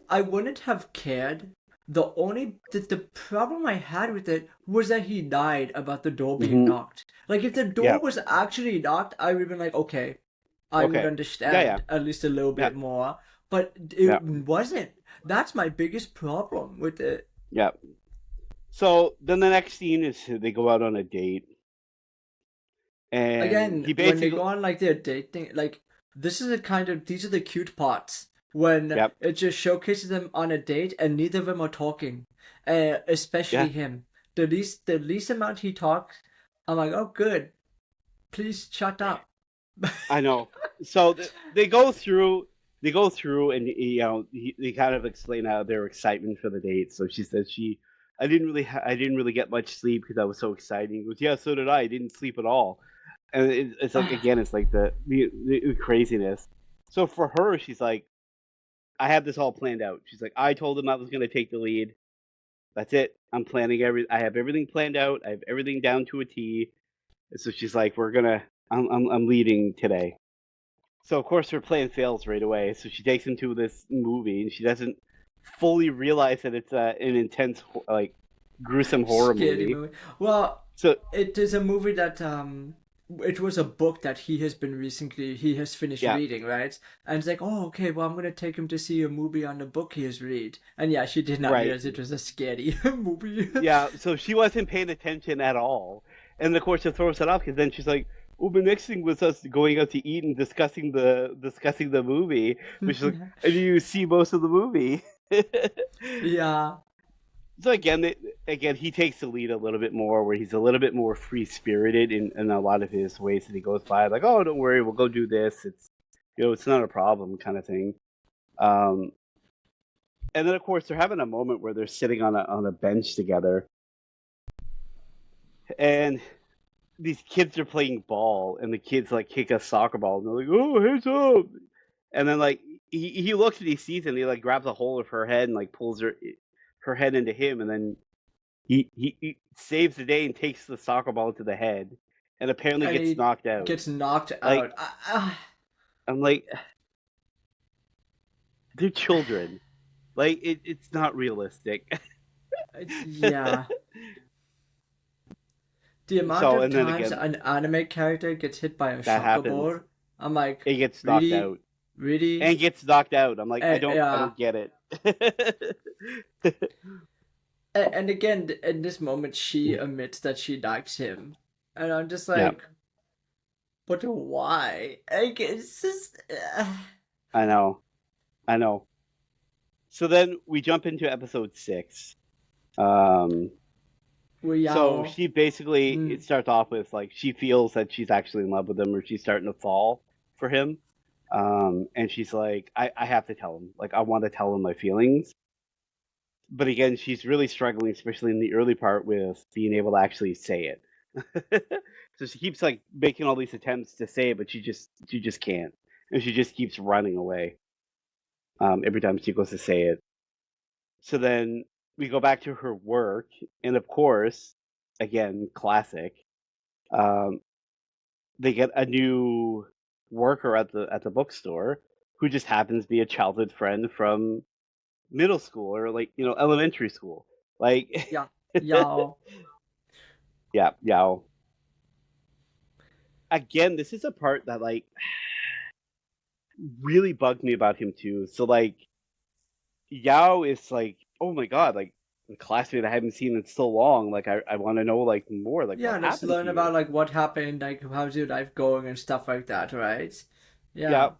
I wouldn't have cared. The problem I had with it was that he lied about the door being hmm knocked. Like if the yeah, door was actually knocked, I would have been like, okay, I would okay, yeah, yeah, understand at least a little yeah, bit more. But yeah, it wasn't. That's my biggest problem with it. yeah. So then the next scene is they go out on a date, and Again, he when they basically, go on like their dating, like this is a kind of these are the cute parts when yep, it just showcases them on a date and neither of them are talking, especially yeah, him. The least amount he talks, I'm like, oh good, please shut up. I know. So they go through, and they kind of explain out their excitement for the date. So she says I didn't really get much sleep because I was so excited. He goes, yeah, so did I. I didn't sleep at all, and it's like again, it's like the craziness. So for her, she's like, I have this all planned out. She's like, I told him I was going to take the lead. That's it. I'm planning I have everything planned out. I have everything down to a T. And so she's like, I'm leading today. So of course her plan fails right away. So she takes him to this movie, and she doesn't fully realize that it's an intense, like, gruesome horror Scary movie. movie. Well, So it is a movie that it was a book that he has finished yeah, reading, right? And it's like, oh, okay, well, I'm gonna take him to see a movie on the book he has read. And yeah, she did not right, realize it was a scary movie. yeah. So she wasn't paying attention at all, and of course it throws it off because then she's like, "Oh, the next thing was us going out to eat and discussing the movie," which is like, and you see most of the movie. Yeah. So again, he takes the lead a little bit more, where he's a little bit more free spirited in a lot of his ways that he goes by, like, oh, don't worry, we'll go do this. It's it's not a problem, kind of thing. Um, and then of course they're having a moment where they're sitting on a bench together, and these kids are playing ball, and the kids like kick a soccer ball, and they're like, oh, hands up, and then like he looks and he sees it, and he like grabs a hold of her head and like pulls her head into him, and then he saves the day and takes the soccer ball to the head, and apparently And gets he knocked out. gets knocked Like out. I'm like, they're children. Like it's not realistic. Yeah. The amount So of and then times again, an anime character gets hit by a that soccer happens. ball, I'm like, It gets knocked really? out Really? and gets knocked out. I'm like, I Yeah. don't get it. And again, in this moment, she admits that she likes him, and I'm just Yeah, like, but why? Like, it's just. I know, I know. So then we jump into episode 6. Um, We So all. she basically Mm, it starts off with like she feels that she's actually in love with him, or she's starting to fall for him. And she's like, I have to tell him. Like I want to tell him my feelings. But again, she's really struggling, especially in the early part, with being able to actually say it. So she keeps like making all these attempts to say it, but she just can't. And she just keeps running away every time she goes to say it. So then we go back to her work, and of course, again, classic. Um, they get a new worker at the bookstore who just happens to be a childhood friend from middle school, or like elementary school. Like, yeah. Y'all. yeah, yeah. Again, this is a part that like really bugged me about him too. So like, Yao is like, oh my god, like the classmate I haven't seen in so long. Like, I want to know like more. Like, what Yeah, let's happened to learn you? about like what happened, like how's your life going and stuff like that, right? Yeah. Yeah.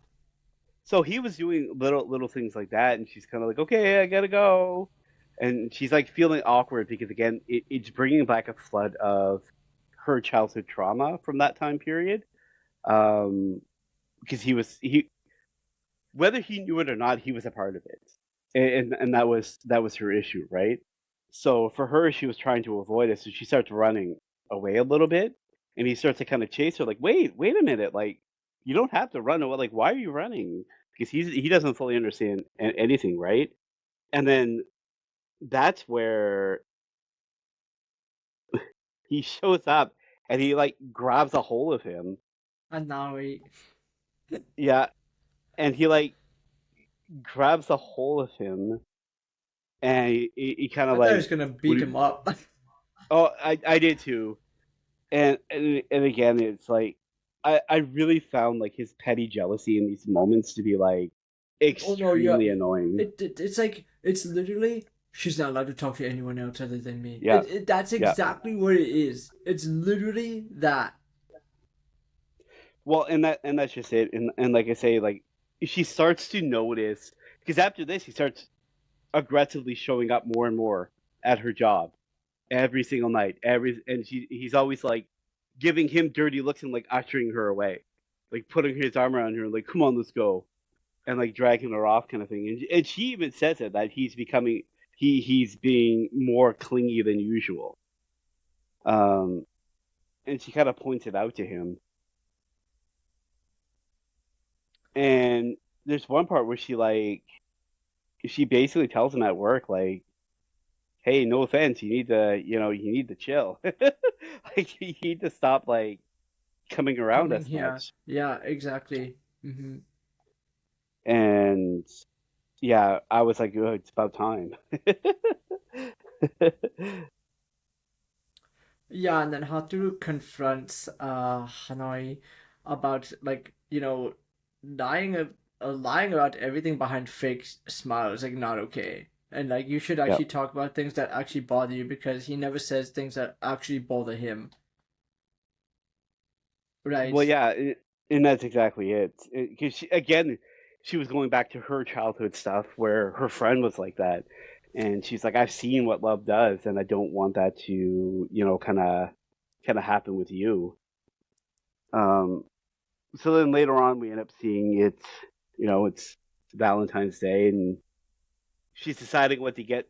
So he was doing little things like that, and she's kind of like, okay, I gotta go. and she's like feeling awkward because again, it's bringing back a flood of her childhood trauma from that time period. Um, because he whether he knew it or not, he was a part of it, and that was her issue, right? So for her, she was trying to avoid it, so she starts running away a little bit, and he starts to kind of chase her, like, wait a minute, like you don't have to run away, like why are you running? Because he doesn't fully understand anything, right? And then that's where he shows up, and he like grabs a hold of him, And now he, yeah, and he like grabs a hold of him, and he kind of I thought he was like, gonna what beat do him you, up. oh, I did too. And again, it's like I really found like his petty jealousy in these moments to be like Oh no, yeah, extremely annoying. it's like it's literally she's not allowed to talk to anyone else other than me. Yeah, That's yeah. exactly what it is. It's literally that. Well, and that's just it. And like I say, like she starts to notice because after this, he starts aggressively showing up more and more at her job every single night. And he's always like giving him dirty looks and like ushering her away, like putting his arm around her and like, come on, let's go, and like dragging her off kind of thing. And she even says it that he's being more clingy than usual. Um, and she kind of points it out to him. And there's one part where she basically tells him at work like, "Hey, no offense, you need to chill. Like you need to stop like coming around Coming as here. much." Yeah, exactly. Hmm. And yeah, I was like, oh, it's about time. Yeah, and then Haru confronts Hanoi about like, lying about everything behind fake smile is like not okay. And like you should Yeah. actually talk about things that actually bother you because he never says things that actually bother him. Well, Right. yeah, and that's exactly it. Because again, she was going back to her childhood stuff where her friend was like that, and she's like, "I've seen what love does, and I don't want that to, kind of happen with you." Um, so then later on, we end up seeing it's Valentine's Day, and she's deciding what to get.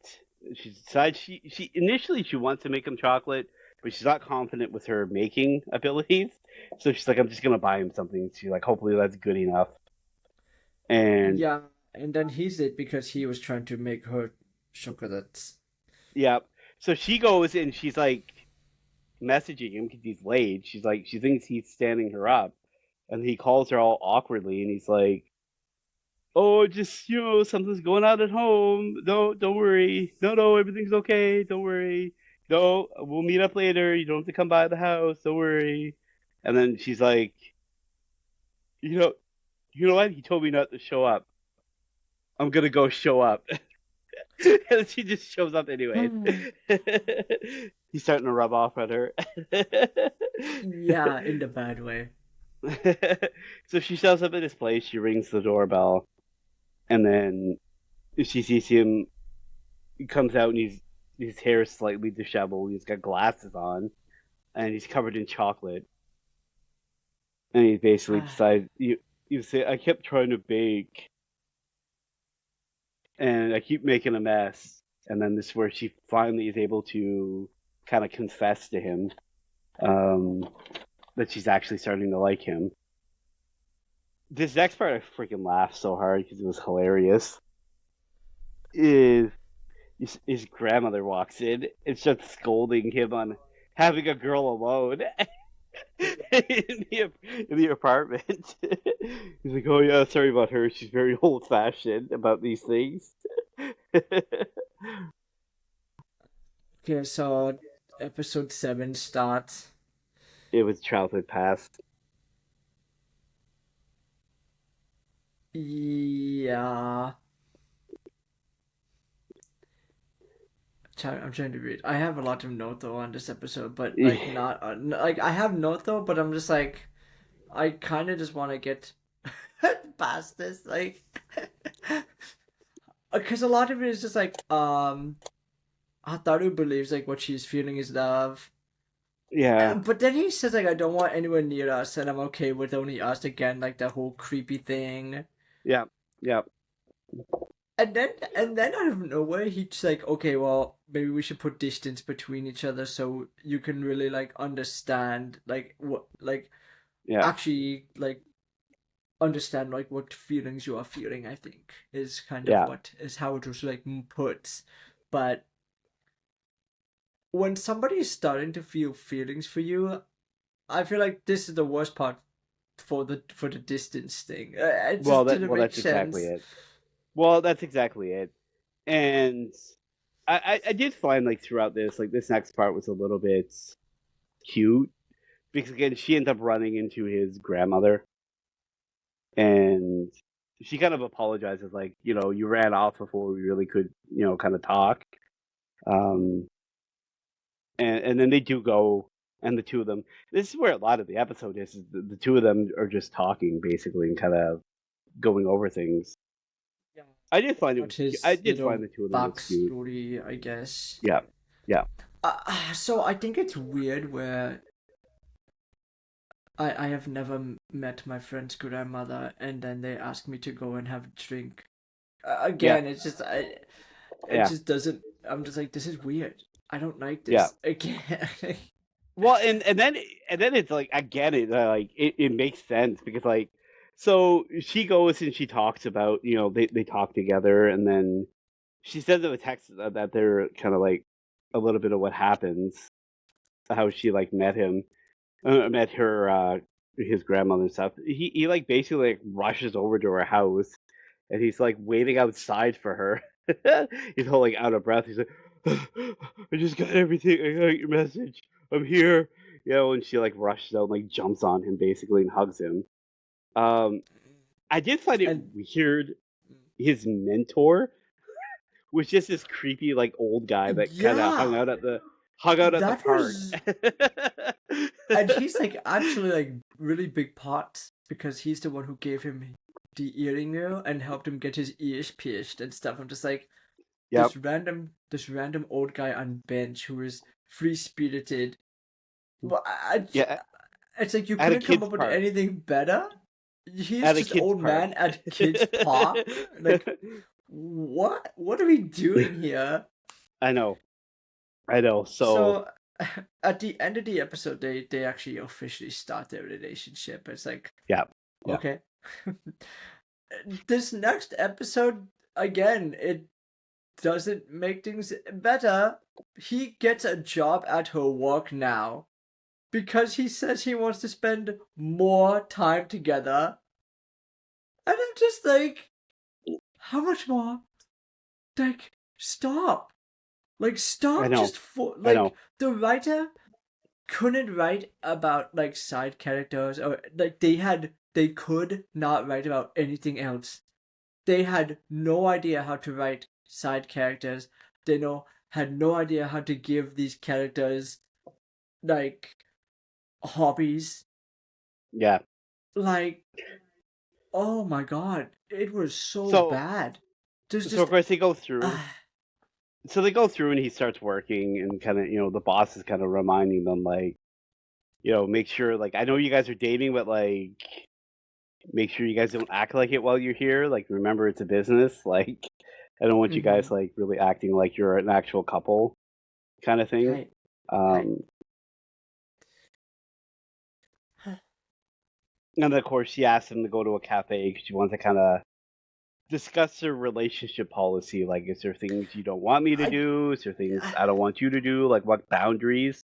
She decides she initially she wants to make him chocolate, but she's not confident with her making abilities. So she's like, I'm just gonna buy him something. She's like, hopefully that's good enough. And Yeah, and then he's it because he was trying to make her chocolates. yeah, so she goes and she's like messaging him because he's late. She's like, she thinks he's standing her up, and he calls her all awkwardly, and he's like, oh, just something's going on at home. Don't worry. No, everything's okay. Don't worry. No, we'll meet up later. You don't have to come by the house. Don't worry. And then she's like, you know, you know what? He told me not to show up. I'm gonna go show up. And she just shows up anyways. He's starting to rub off at her. Yeah, in the bad way. So she shows up at his place. She rings the doorbell, and then she sees him. He comes out and his hair is slightly disheveled. He's got glasses on and he's covered in chocolate. And he basically decides you say I kept trying to bake and I keep making a mess. And then this is where she finally is able to kind of confess to him, um, that she's actually starting to like him. This next part I freaking laughed so hard because it was hilarious. Is his grandmother walks in and starts scolding him on having a girl alone in the apartment. He's like, "Oh yeah, sorry about her. She's very old fashioned about these things." Okay, so episode 7 starts. It was childhood past. Yeah. I'm trying to read. I have a lot of note though on this episode, but like not like I have note though, but I'm just like I kind of just want to get past this, like, because a lot of it is just like Hataru believes like what she's feeling is love. Yeah, But then he says like I don't want anyone near us and I'm okay with only us again, like the whole creepy thing. yeah, yeah, And then out of nowhere he's like, okay, well maybe we should put distance between each other so you can really like understand like what like yeah, actually like understand like what feelings you are feeling, I think is kind of yeah. what is how it was like put. But when somebody is starting to feel feelings for you, I feel like this is the worst part for the distance thing. It just didn't Well, make that's exactly sense. it. Well, that's exactly it. And I did find like throughout this, like this next part was a little bit cute because again, she ends up running into his grandmother, and she kind of apologizes, like, you ran off before we really could, kind of talk. Um, and then they do go, and the two of them. This is where a lot of the episode is the two of them are just talking basically and kind of going over things. Yeah. I did find it About was. I his did find little the two of them was cute. backstory, I guess. Yeah, yeah, So I think it's weird where I have never met my friend's grandmother, and then they ask me to go and have a drink. yeah, Again, it yeah, just doesn't. I'm just like, this is weird. I don't like yeah. this again. Well, and then it's like again, it makes sense because like, so she goes and she talks about, they talk together, and then she says in the text that they're kind of like a little bit of what happens, how she like met her, his grandmother and stuff. He like basically like rushes over to her house, and he's like waiting outside for her. He's all like out of breath. He's like, I just got everything. I got your message. I'm here. And she like rushes out, and, like jumps on him basically and hugs him. Um, I did find it And weird. His mentor was just this creepy like old guy that kind of yeah, hung out at the that park. was, and he's like actually like really big part because he's the one who gave him the earring nail and helped him get his ears pierced and stuff. I'm just like Yep. this random old guy on bench who is free spirited. But Yeah. it's like you At a couldn't come kid's up with park. anything better. He's At a just kid's old park. man at kids park. Like what are we doing here? I know. I know. So So at the end of the episode, they actually officially start their relationship. It's like, yeah. Yeah. okay. This next episode, again, it doesn't make things better. He gets a job at her work now because he says he wants to spend more time together. And I'm just like, how much more? Like, stop. Like, I stop know. just for, I like, know. the writer couldn't write about like side characters or like they could not write about anything else. They had no idea how to write side characters. They had no idea how to give these characters like hobbies. Yeah. Like, oh my god, it was so So bad. There's so of just course they go through. uh, So they go through and he starts working and kind of, the boss is kind of reminding them like, make sure like I know you guys are dating, but like make sure you guys don't act like it while you're here. Like remember it's a business. Like I don't want you guys mhm. like really acting like you're an actual couple kind of thing. Right, right. Um and of course she asks him to go to a cafe because she wants to kind of discuss their relationship policy. Like, is there things you don't want me to I, do? Is there things I don't want you to do? Like, what boundaries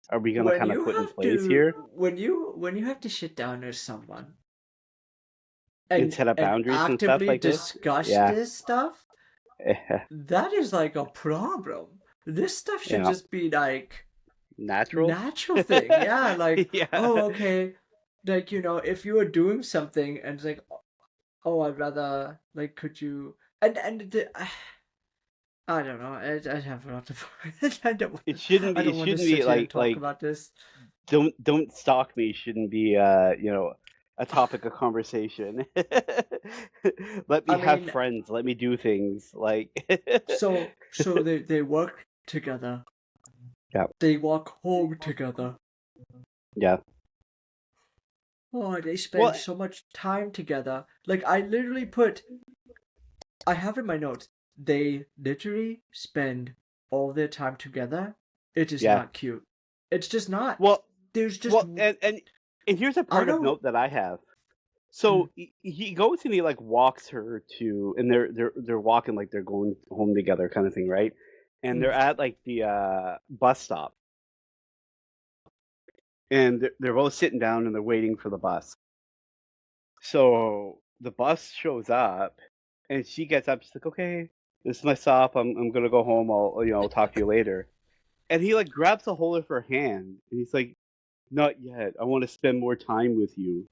are we gonna when kind of you put in have place to here when you have to sit down with someone and set up and boundaries and stuff actively like this? discuss Yeah, this stuff, that is like a problem. This stuff should yeah, just be like natural. natural thing. Yeah, like, Yeah, oh, okay. Like, if you were doing something and it's like, oh, I'd rather, like, could you, I don't know. I have a lot of, it shouldn't I be. It don't want to shouldn't be sit here and like talk about this. don't stalk me. Shouldn't be a topic of conversation. Let me I have mean, friends. Let me do things like. so they work together. Yeah. They walk home together. Yeah. Oh, they Well, spend so much time together. Like, I have in my notes, they literally spend all their time together. It is yeah. not cute. It's just not. Well, There's just, and here's a I part of don't, note that I have. mm, So he goes and he like walks her to, and they're walking like they're going home together, kind of thing, right? And mm, they're at like the bus stop, and they're both sitting down and they're waiting for the bus. So the bus shows up, and she gets up. She's like, "Okay, this is my stop. I'm gonna go home. I'll talk to you later." And he like grabs a hold of her hand, and he's like, "Not yet. I want to spend more time with you."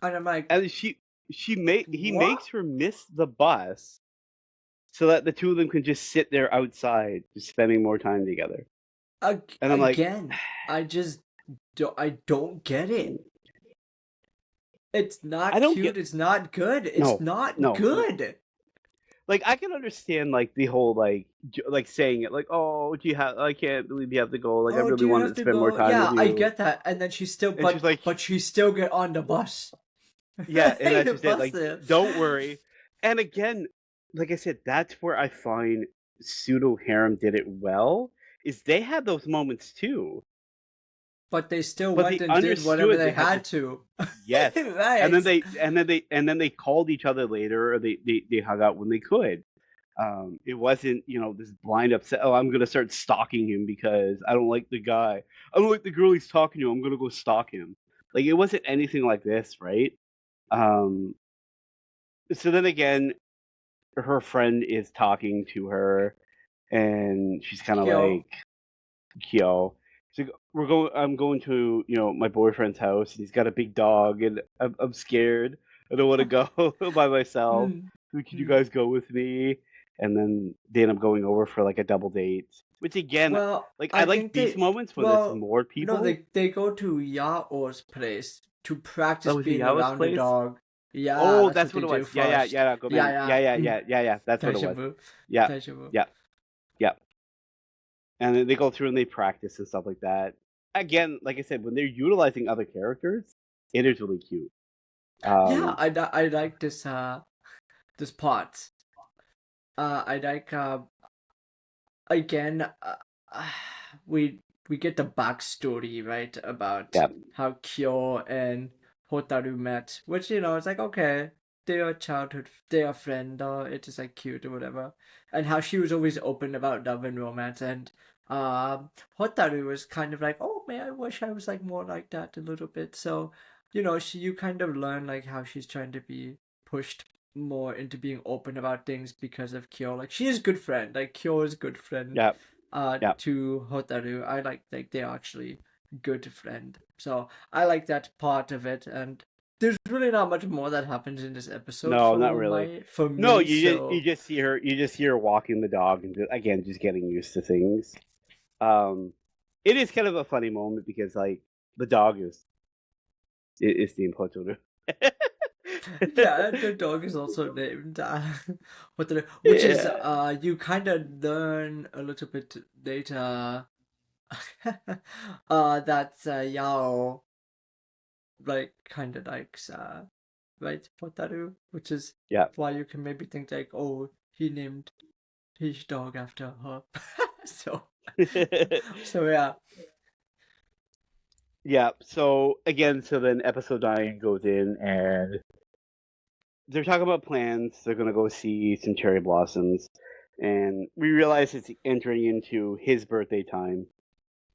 and I'm like, And he what? makes her miss the bus so that the two of them can just sit there outside, just spending more time together. And I'm like, Again, I don't get it. It's I not don't get cute. It's not good. It's no, not no. good. Like I can understand like the whole like saying it like, oh, do you have? I can't believe you have to go. Like I Oh, do really you wanted have to to spend more go? time with Yeah, I you. get that. And then she's still, And she's like, but she still get on the bus. yeah, and Like that's the just it. bus Like, there. don't worry. And again, like I said, that's where I find pseudo harem did it well. Is they had those moments too, But they still but went they and did whatever understood they they had had to. to. Yes, and Right. then they called each other later, or they hung out when they could. It wasn't this blind upset. Oh, I'm gonna start stalking him because I don't like the guy. I don't like the girl he's talking to. I'm gonna go stalk him. Like it wasn't anything like this, right? Um, so then again, her friend is talking to her, and she's kind of Yo. like, "Yo, she's like, we're going. I'm going to my boyfriend's house, and he's got a big dog, and I'm scared. I don't want to go by myself. Mm, Can you mm. guys go with me?" And then they end up going over for like a double date. Which again, Well, like I I like think these they. moments when it's Well, more no, people. they go to Yao's place to practice Oh, was it being Yao's around the place? dog. Yeah, Oh, that's that's what what they it do was. Yeah, yeah, first. yeah. Go Yeah, man. Yeah, yeah. yeah, Mm. yeah, yeah, yeah. That's what it Deja was. vu. Yeah, Deja vu. yeah, yeah. And then they go through and they practice and stuff like that. Again, like I said, when they're utilizing other characters, it is really cute. Yeah, Um, I like this part. I like again, we we get the backstory, right, about yeah, how Kyo and Hotaru met, which it's like, okay, they are childhood, they are friend, or it is like cute or whatever, and how she was always open about love and romance, and Hotaru was kind of like, oh man, I wish I was like more like that a little bit. So you kind of learn like how she's trying to be pushed more into being open about things because of Kyo. Like she is a good friend. Like Kyo is a good friend yeah, yeah. to Hotaru. I like they're actually good friend. So I like that part of it, and there's really not much more that happens in this episode No, not really. for No, me. you So just see her. You just see her walking the dog, and again, just getting used to things. Um, it is kind of a funny moment because like the dog is named Hotaru. yeah, the dog is also named Hotaru, which is Yeah, you kind of learn a little bit later that Yao like kind of likes right Hotaru, which is yeah. why you can maybe think like, oh, he named his dog after her. so so yeah. Yeah. So again, so then episode 9 goes in, and they're talking about plans. They're gonna go see some cherry blossoms, and we realize it's entering into his birthday time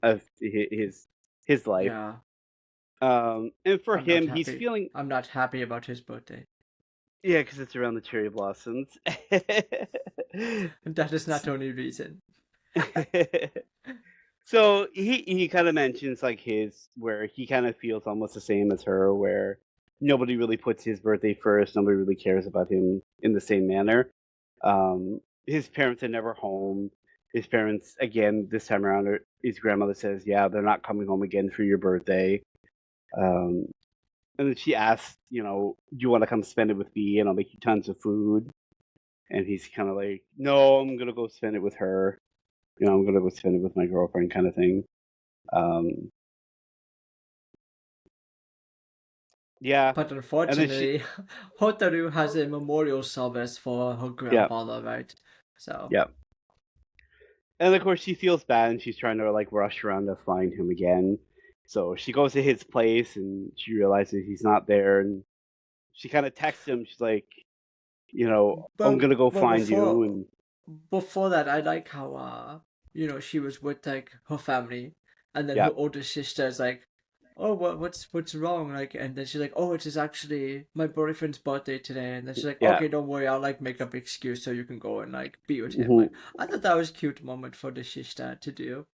of his life. Yeah, And for I'm not him, he's happy. feeling I'm not happy about his birthday. yeah, because it's around the cherry blossoms. And that is not the only reason. So he kind of mentions like his where he kind of feels almost the same as her, where nobody really puts his birthday first. Nobody really cares about him in the same manner. His parents are never home. His parents, again, this time around, his grandmother says, "Yeah, they're not coming home again for your birthday." Um, and then she asks, "Do you want to come spend it with me? And I'll make you tons of food." And he's kind of like, "No, I'm gonna go spend it with her." I'm gonna go spend it with my girlfriend, kind of thing. Um, yeah, But and then she, unfortunately, Hotaru has a memorial service for her yeah, grandfather, right? So, yeah, and of course she feels bad, and she's trying to like rush around to find him again. So she goes to his place, and she realizes he's not there, and she kind of texts him. She's like, I'm but gonna go but find you, and before that, I like how she was with like her family, and then yeah, her older sister is like, "Oh, what's wrong?" Like, and then she's like, "Oh, it is actually my boyfriend's birthday today," and then she's like, yeah. "Okay, don't worry, I'll like make up excuse so you can go and like be with him." Mhm. Like, I thought that was a cute moment for the sister to do.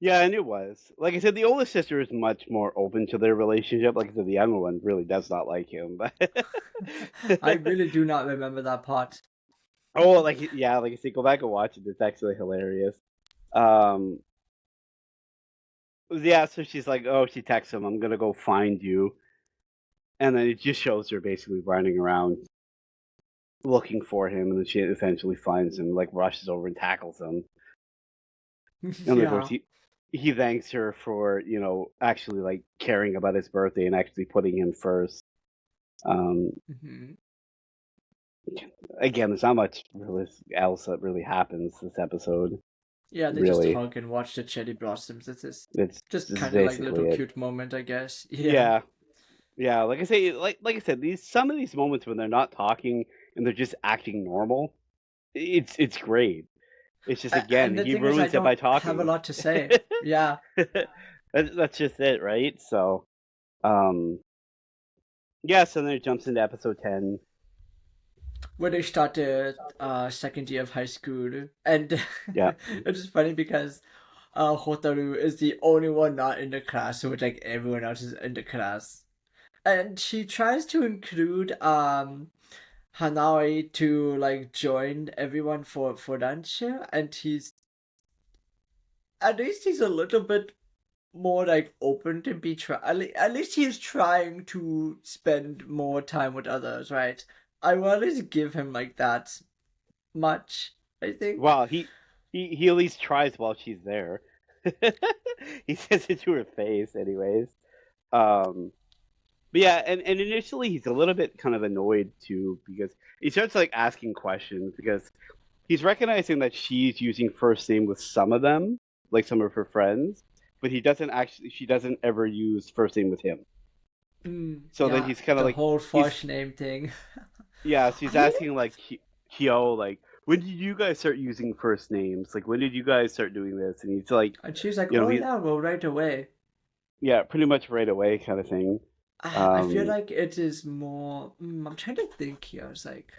Yeah, and it was. Like I said, the older sister is much more open to their relationship. Like I said, the younger one really does not like him. But I really do not remember that part. oh, like yeah, like I said, go back and watch it. It's actually hilarious. Um, yeah. So she's like, oh, she texts him, "I'm gonna go find you," and then it just shows her basically running around looking for him, and then she eventually finds him, like rushes over and tackles him. And of course, Yeah. he thanks her for actually like caring about his birthday and actually putting him first. Um, Hmm. Again, there's not much really else that really happens this episode. Yeah, they just Really, hug and watch the cherry blossoms. It's it's just this is kind of like little basically it. cute moment, I guess. Yeah. Yeah, yeah. Like I said, these some of these moments when they're not talking and they're just acting normal, it's great. It's just again And the he thing is, I ruins it by don't have a talking. lot to say. Yeah. That's just it, right? So, um, yeah. So then it jumps into episode 10. When they started second year of high school, and Yeah. it's just funny because Hotaru is the only one not in the class, so it's like everyone else is in the class, and she tries to include Hanai to like join everyone for lunch, and he's at least he's a little bit more like open to be at least he's trying to spend more time with others, right? I will at least give him like that much, I think. Well, he at least tries while she's there. He says it to her face, anyways. Um, but yeah, and initially he's a little bit kind of annoyed too because he starts like asking questions because he's recognizing that she's using first name with some of them, like some of her friends, but he doesn't actually. She doesn't ever use first name with him. So then Yeah, he's kind of the like whole he's first name thing. yeah. So he's I asking like Kyo like when did you guys start using first names? Like when did you guys start doing this? And he's like, and she's like, you know, "Oh he yeah, well right away." yeah, pretty much right away kind of thing. I feel Um, like it is more. I'm trying to think here. It's like,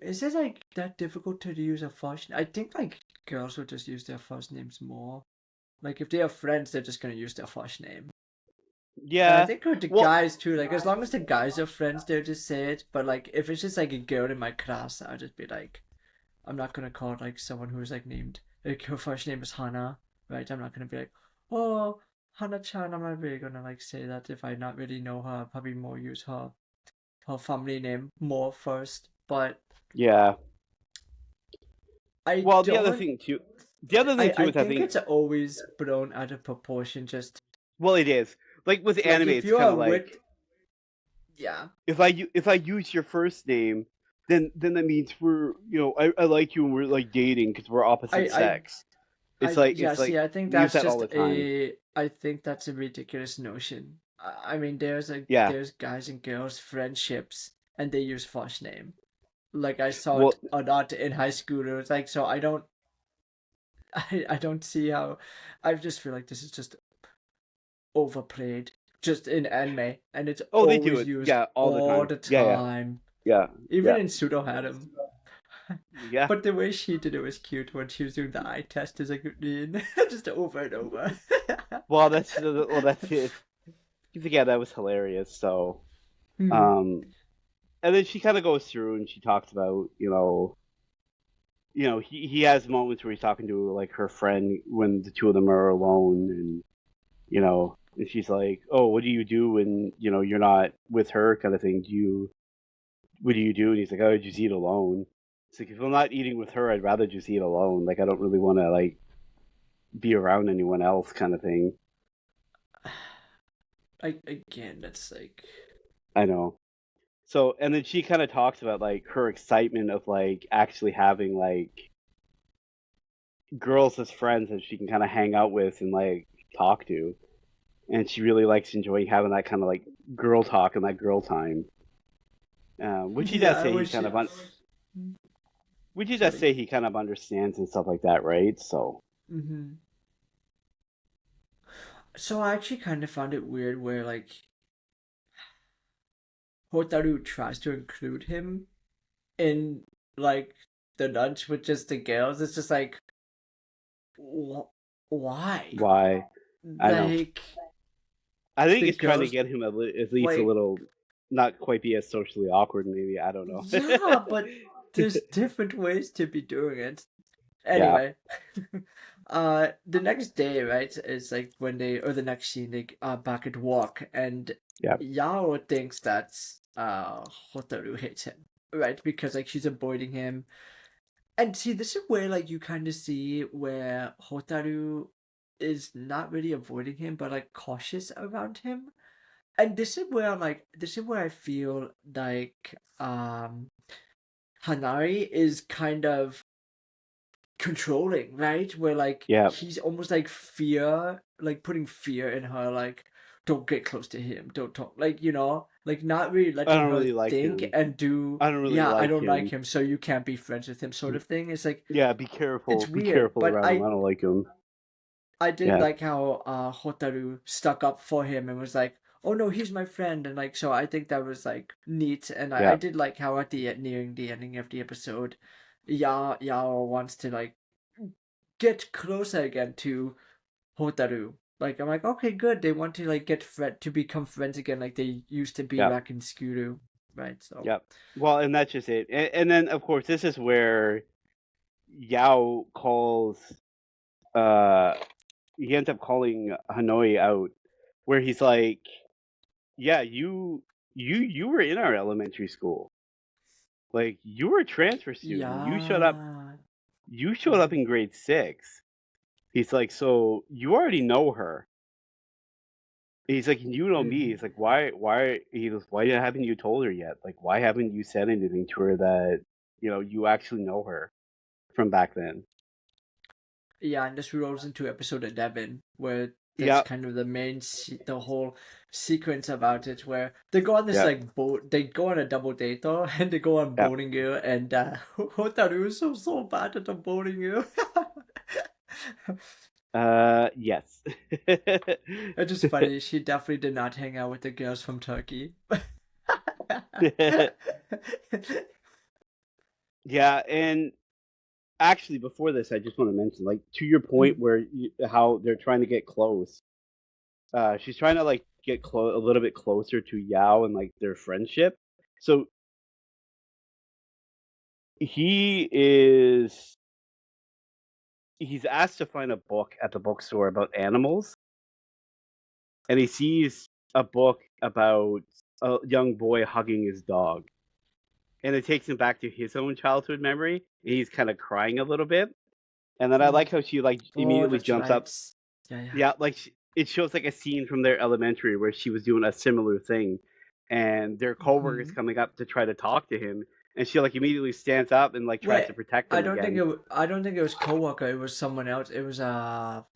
is it like that difficult to use a first? I think like girls will just use their first names more. Like if they are friends, they're just gonna use their first name. And I yeah. think with the Well, guys too, like as long as the guys are friends, they'll just say it. But like if it's just like a girl in my class, I'll just be like, I'm not gonna call like someone who's like named like her first name is Hana, right? I'm not gonna be like, oh, Hana-chan. I'm not really gonna like say that if I not really know her. I'll probably more use her family name more first. But yeah. I Well, don't. the other thing too I is I think think it's always blown out of proportion. Just well, it is like with like anime, if it's you kind are of with, like yeah, if I use your first name, then that means I like you and we're like dating because we're opposite I sex. yeah, It's like see, I think we use that's that all just the time. I think that's a ridiculous notion. I mean, Yeah. there's guys and girls friendships, and they use first name. Like I saw Well, it a lot in high school. It was like, so I don't, I don't see how. I just feel like this is just overplayed, just in anime, and it's oh, they do always it. used Yeah, all the all time. the Yeah, yeah, time, yeah, even yeah, in pseudo harem. yeah. But the way she did it was cute when she was doing the eye test as a green, just over and over. That's it. Yeah, that was hilarious. So, Hmm. um, and then she kind of goes through and she talks about he has moments where he's talking to like her friend when the two of them are alone, and she's like, oh, what do you do when you're not with her, kind of thing. What do you do? And he's like, oh, I just eat alone. It's like if I'm not eating with her, I'd rather just eat alone. Like I don't really want to like be around anyone else, kind of thing. Again, that's like, I know. So, and then she kind of talks about like her excitement of like actually having like girls as friends that she can kind of hang out with and like talk to, and she really likes enjoying having that kind of like girl talk and that girl time. Which he does yeah, say he which, kind of which he does sorry. say he kind of understands and stuff like that, right? So Hmm. So I actually kind of found it weird where like Hotaru tries to include him in like the lunch with just the girls. It's just like, why? why? I know. Like I think the it's trying to girls, get him at least a like, little, not quite be as socially awkward. Maybe I don't know. yeah, but there's different ways to be doing it. Yeah, Anyway, the next day, right, is like when they, or the next scene, they are back at work, and yeah, Yao thinks that Hotaru hates him, right, because like she's avoiding him. And see, this is where like you kind of see where Hotaru is not really avoiding him, but like cautious around him. And this is where I feel like Hanari is kind of controlling, right? Where like yeah. he's almost like fear, like putting fear in her, like don't get close to him, don't talk, like like not really I letting don't her really like think him. and do. I don't really Yeah, I like don't like him. him, so you can't be friends with him, sort of thing. It's like Yeah, it's be weird, careful but around him. I I don't like him. I did Yeah, like how Hotaru stuck up for him and was like, "Oh no, he's my friend," and like so I think that was like neat, and I yeah, did like how at the nearing the ending of the episode, Yao wants to like get closer again to Hotaru. Like I'm like, okay, good. They want to like get to become friends again, like they used to be yeah, back in Skuru, right? So yeah. Well, and that's just it. And then of course this is where Yao calls. Uh, he ends up calling Hanoi out, where he's like, "Yeah, you were in our elementary school. Like you were a transfer student. You showed up. yeah. You showed up Mhm. in grade 6." He's like, "So you already know her." He's like, "You know me." Mhm. He's like, "Why?" He goes, "Why haven't you told her yet? Like, why haven't you said anything to her that you actually know her from back then?" Yeah, and this rolls into episode 11, where that's Yep, kind of the the whole sequence about it, where they go on this yep, like boat, they go on a double date though, and they go on yep. boating you, and Hotaru is so bad at the boating you. Yes. It's just funny. She definitely did not hang out with the girls from Turkey. Yeah, and actually, before this, I just want to mention, like, to your point, where how they're trying to get close. She's trying to like get a little bit closer to Yao and like their friendship. So he is he's asked to find a book at the bookstore about animals, and he sees a book about a young boy hugging his dog, and it takes him back to his own childhood memory, and he's kind of crying a little bit. And then I like how she like Oh, immediately that's jumps up. right. Yeah, yeah. Yeah, like it shows like a scene from their elementary where she was doing a similar thing, and their coworkers Hmm. coming up to try to talk to him, and she like immediately stands up and like tries Wait, to protect him again. I don't think it was coworker. It was someone else. It was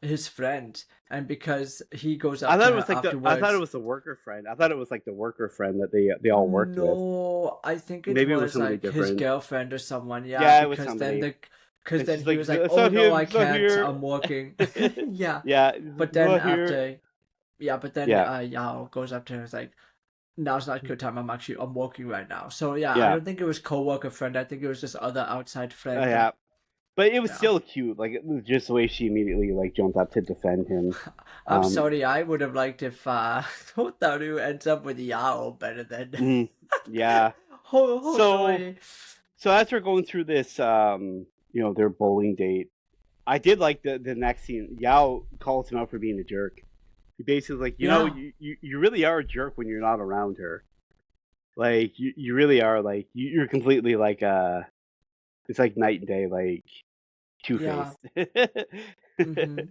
his friend, and because he goes I up thought to it her was like I thought it afterwards. was the worker friend. I thought it was like the worker friend that they all worked with. No, I think it Maybe it was was somebody like his different. girlfriend or someone. Yeah, Yeah, it was because somebody. because And then she's he like, was like, "It's "Oh not no, him. I It's not can't. here." I'm working." Yeah, Yeah, he's like, but "It's then not here." after, yeah, but then Yeah, Yao goes up to her and is like, "Now's not a good time. I'm working right now." So yeah, I yeah, don't think it was coworker friend. I think it was just other outside friend. yeah. But it was Yeah. still cute. Like it was just the way she immediately like jumped up to defend him. I'm Um, sorry, I would have liked if Hotaru ends up with Yao better than mhm, yeah. So Honoi. so as we're going through this, their bowling date, I did like the next scene. Yao calls him out for being a jerk. He basically like, Yeah. you really are a jerk when you're not around her. Like you really are like you're completely like It's like night and day, like Yeah. Two-Faced. Mm-hmm.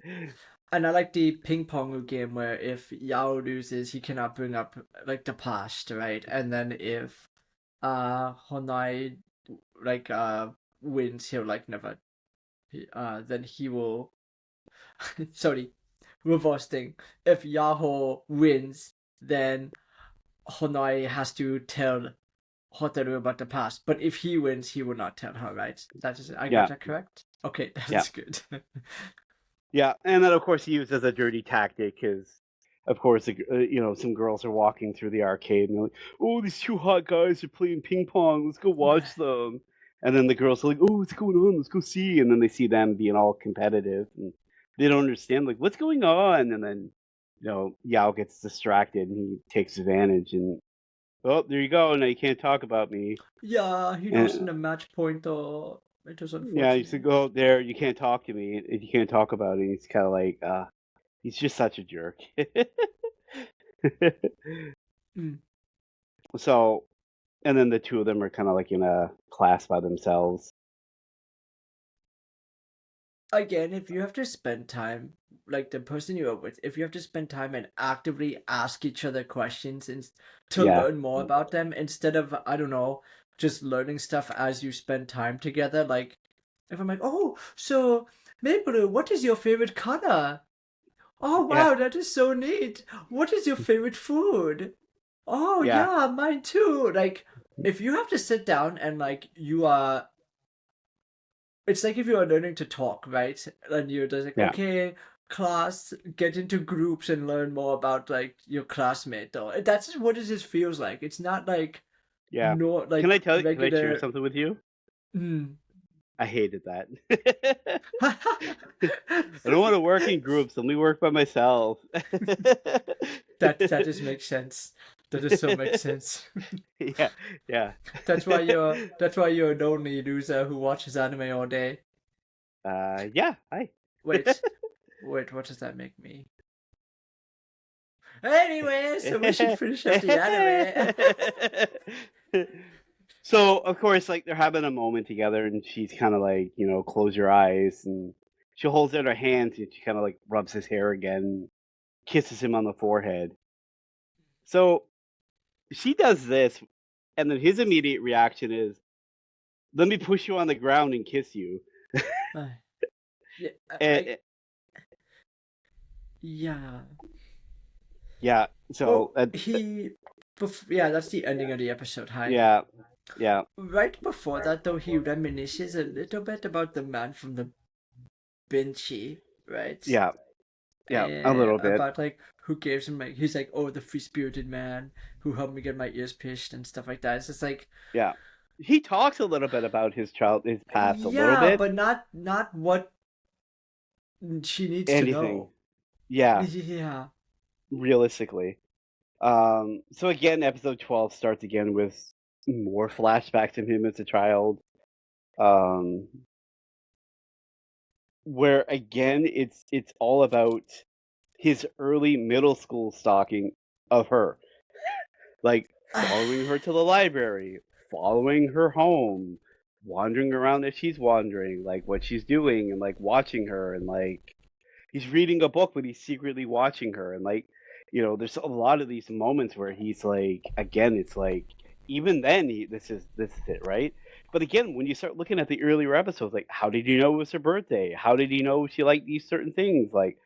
And I like the ping pong game where if Yao loses, he cannot bring up like the past, right? And then if Honai like wins, he'll like never then he will sorry, reverse thing. If Yahoo wins, then Honai has to tell Hotaru about the past. But if he wins, he will not tell her, right? That is I got Yeah, that correct? Okay, yeah, that's good. yeah. And then of course he used as a dirty tactic because, of course, some girls are walking through the arcade and they're like, "Oh, these two hot guys are playing ping pong. Let's go watch them." And then the girls are like, "Oh, what's going on? Let's go see." And then they see them being all competitive and they don't understand like what's going on. And then Yao gets distracted and he takes advantage and, oh, there you go. Now you can't talk about me. Yeah, he lost in And the match point or it was yeah, he said, unfortunate. "Go there. You can't talk to me. You can't talk about it." And he's kind of like, he's just such a jerk. Mm. So, and then the two of them are kind of like in a class by themselves. Again, if you have to spend time, like the person you are with, if you have to spend time and actively ask each other questions and to Yeah, learn more about them instead of, I don't know, just learning stuff as you spend time together. Like, if I'm like, oh, so Maple, what is your favorite color? Oh, yeah, wow, that is so neat. What is your favorite food? Oh, yeah, yeah, mine too. Like, if you have to sit down and like you are it's like if you are learning to talk, right? And you're just like, yeah, okay, class, get into groups and learn more about like your classmate. Or that's what it just feels like. It's not like yeah. no Can like I tell? Can I share regular. something with you? Mm. I hated that. I don't want to work in groups. Let me work by myself. That just makes sense. That just so makes sense. Yeah, yeah. That's why you're a lonely loser who watches anime all day. Yeah. Hi. Wait, wait, what does that make me? Anyway, so we should finish up the anime. So of course, like they're having a moment together, and she's kind of like, close your eyes, and she holds out her hands, and she kind of like rubs his hair again, kisses him on the forehead. So she does this, and then his immediate reaction is, "Let me push you on the ground and kiss you." Yeah, And, yeah. yeah. So Well, yeah, that's the ending of the episode. Hi. yeah, yeah, Right before that, though, he reminisces a little bit about the man from the Benchy, right? yeah, yeah. A little bit. About like who gave him like he's like, oh, the free spirited man who helped me get my ears pierced and stuff like that. It's just like, Yeah. He talks a little bit about his past, a little yeah, bit. but not what she needs to Anything. know. Yeah, Yeah. realistically. So again, episode 12 starts again with more flashbacks of him as a child. Um, where again it's all about his early middle school stalking of her. Like following her to the library, following her home, wandering around as she's wandering, like what she's doing and like watching her and like he's reading a book but he's secretly watching her and like there's a lot of these moments where he's like again it's like even then this is it, right? But again, when you start looking at the earlier episodes, like how did he know it was her birthday? How did he know she liked these certain things? Like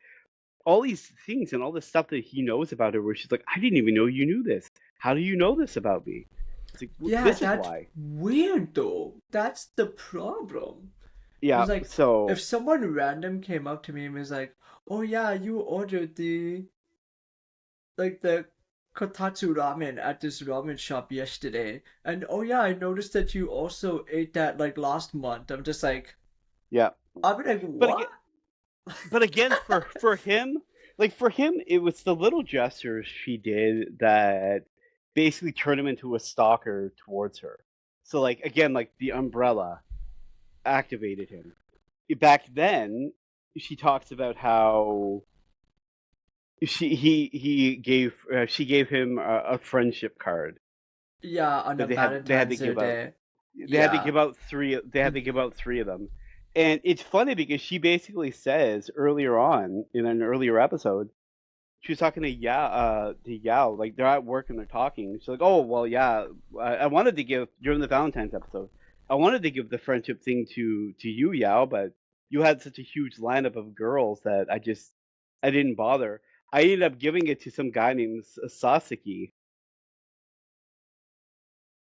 all these things and all this stuff that he knows about her where she's like, I didn't even know you knew this. How do you know this about me? It's like, Yeah, this is that's why. weird though. That's the problem. Yeah, It's like if so someone random came up to me and was like, "Oh yeah, you ordered the kotatsu ramen at this ramen shop yesterday." And oh yeah, I noticed that you also ate that like last month. I'm just like, yeah. I'm like, But again what? but again for him, like for him it was the little gestures she did that basically turned him into a stalker towards her. So like again, like the umbrella activated him. Back then, she talks about how she gave him a friendship card Yeah, on a that they had to Valentine's give out. Day. They had to Yeah. give out three. They had to give Mm-hmm. out three of them, and it's funny because she basically says earlier on in an earlier episode, she was talking to Yao, like they're at work and they're talking. She's like, "Oh well, yeah, I wanted to give during the Valentine's episode, I wanted to give the friendship thing to you, Yao, but you had such a huge lineup of girls that I didn't bother. I ended up giving it to some guy named Sasaki."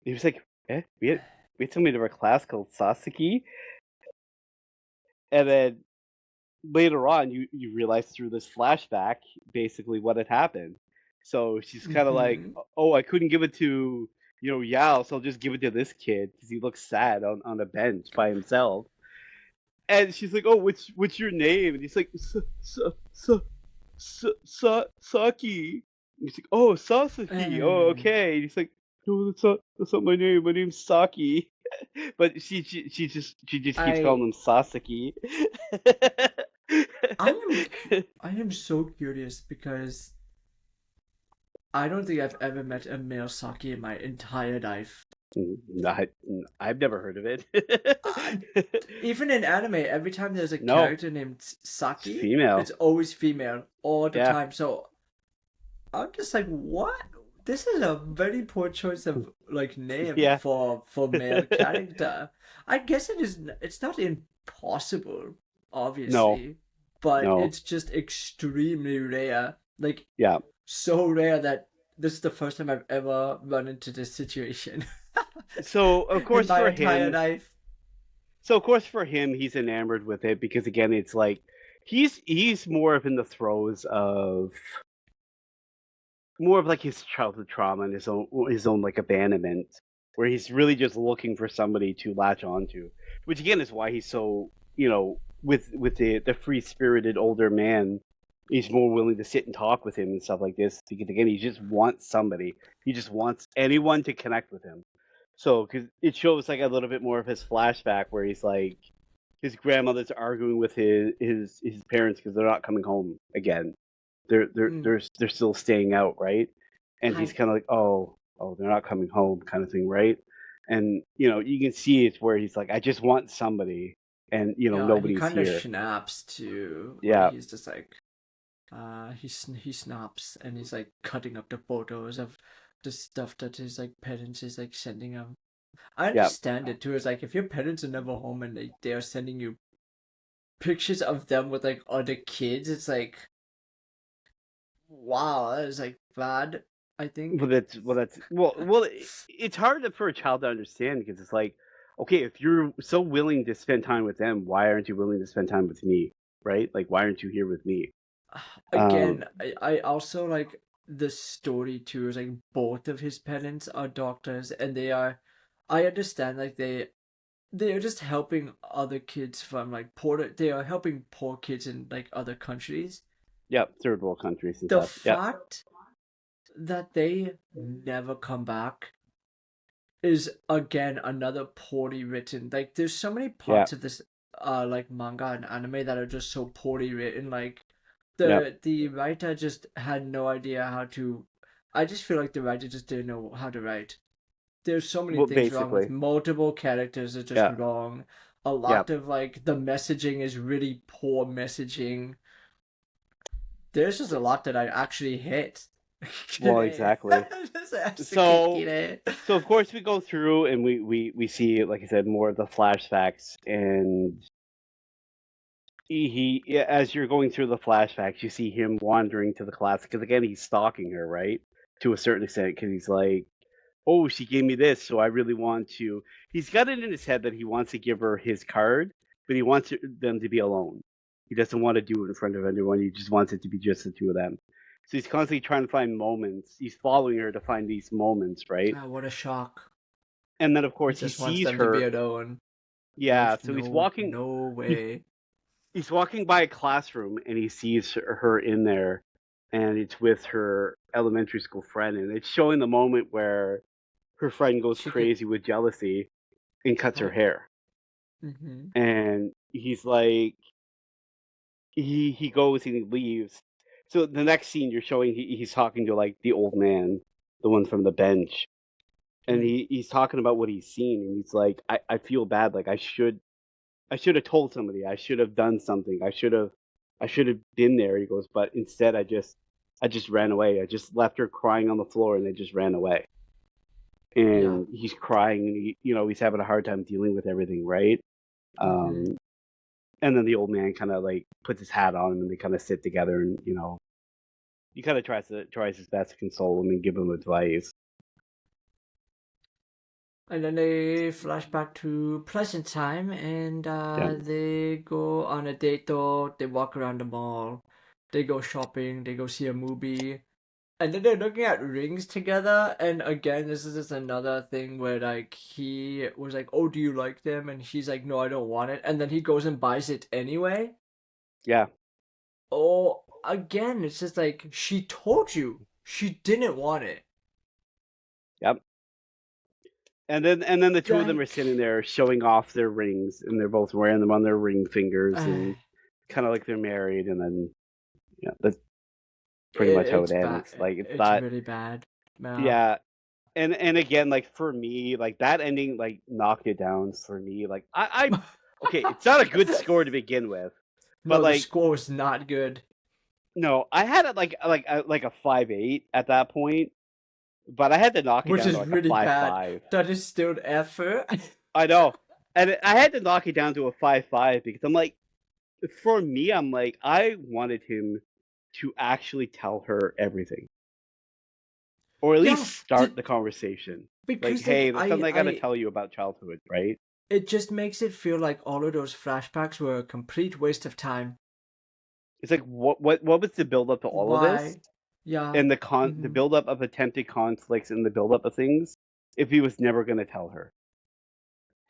He was like, "Eh, we had somebody in our class called Sasaki," and then later on you realize through this flashback basically what had happened. So she's kind of like, Mm-hmm. oh, I couldn't give it to Yao, so I'll just give it to this kid because he looks sad on a bench by himself. And she's like, oh, what's your name? And he's like, Saki. And he's like, oh, Sasaki. Oh, And okay. And he's like, no, that's not my name. My name's Saki. But she just keeps calling I him Sasaki. I am I am so curious because I don't think I've ever met a male Saki in my entire life. Not, I've never heard of I, it. even in anime, every time there's a No, character named it's Saki, female. it's always female all the Yeah. time. So I'm just like, what? This is a very poor choice of like name Yeah. for male character. I guess it is. It's not impossible, No, obviously, but no. it's just extremely rare. Like Yeah. so rare that this is the first time I've ever run into this situation So of in course my for entire him, life. he's enamored with it because again, it's like he's more of in the throes of more of like his childhood trauma and his own like abandonment, where he's really just looking for somebody to latch onto, which again is why he's so with the free spirited older man, he's more willing to sit and talk with him and stuff like this because again he just wants somebody, he just wants anyone to connect with him. So because it shows like a little bit more of his flashback where he's like his grandmother's arguing with his parents because they're not coming home again. They're they're Mm, they're they're still staying out, right? And he's I kind of like, oh, they're not coming home, kind of thing, right? And you can see it's where he's like, I just want somebody, and yeah, he nobody's kind of here. snaps too, where Yeah, he's just like, he snaps and he's like cutting up the photos of the stuff that his like parents is like sending him. I yeah. understand it too. It's like if your parents are never home and they are sending you pictures of them with like other kids, it's like, wow, that is like bad. I think. It's hard for a child to understand because it's like, okay, if you're so willing to spend time with them, why aren't you willing to spend time with me, right? Like, why aren't you here with me? Um, Again, I also like the story too. Is like both of his parents are doctors, and they are. I understand like they are just helping other kids from like poor. They are helping poor kids in like other countries. yeah, third world countries and The stuff. Yeah, fact that they never come back is again another poorly written. Like there's so many yeah, parts of this like manga and anime that are just so poorly written. Like yeah. the writer just had no idea how to. I just feel like the writer just didn't know how to write. There's so many Well, things wrong with basically, multiple characters are just yeah, wrong. A yeah. lot of like the messaging is really poor messaging. There's just a lot that I actually hate. Well, Today. exactly. So, today. so of course we go through and we see, like I said, more of the flashbacks, and as you're going through the flashbacks, you see him wandering to the class because again he's stalking her, right? To a certain extent, because he's like, oh, she gave me this, so I really want to. He's got it in his head that he wants to give her his card, but he wants them to be alone. He doesn't want to do it in front of anyone. He just wants it to be just the two of them. So he's constantly trying to find moments. He's following her to find these moments, right? Ah, what a shock. And then, of He course, he just wants sees them to be her. alone. Yeah, There's so he's no walking. no He, way. he's walking by a classroom and he sees her in there, and it's with her elementary school friend, and it's showing the moment where her friend goes She could crazy with jealousy and cuts her what? hair. Mm-hmm. And he's like, he goes and he leaves. So the next scene you're showing, he's talking to like the old man, the one from the bench, and he's talking about what he's seen, and he's like, I feel bad, like I should have told somebody, I should have done something, I should have been there. He goes, but instead I just ran away. I just left her crying on the floor, and I just ran away. Yeah. And he's crying, and he's having a hard time dealing with everything, right? Mm-hmm. Um, and then the old man kind of like puts his hat on him, and they kind of sit together, and he kind of tries his best to console him and give him advice. And then they flash back to present time, and Yeah, they go on a date. Though they walk around the mall, they go shopping, they go see a movie, and then they're looking at rings together. And again, this is just another thing where like he was like, "Oh, do you like them?" And she's like, "No, I don't want it." And then he goes and buys it anyway. yeah, Oh, again, it's just like she told you she didn't want it. yep. And then the two of them are Like, sitting there showing off their rings, and they're both wearing them on their ring fingers, uh, and kind of like they're married. And then that's pretty much how it it's bad. ends. Like it's It's not, really bad. Yeah. yeah. And again, like for me, like that ending, like knocked it down for me. Like okay, it's not a good score to begin with, but No, the like score was not good, no, I had it like a 5.8 at that point, but I had to knock it which down to is like a really bad. 5.5. That is still an effort. I know, and I had to knock it down to a 5.5 because I'm like, for me, I'm like, I wanted him to actually tell her everything, or at least Yeah, start the conversation. Like, because like hey, there's something I gotta I tell you about childhood, right? it just makes it feel like all of those flashbacks were a complete waste of time. It's like, what was the build up to all of this, Why? Yeah. and the Mm-hmm. build up of attempted conflicts and the build up of things, if he was never gonna tell her.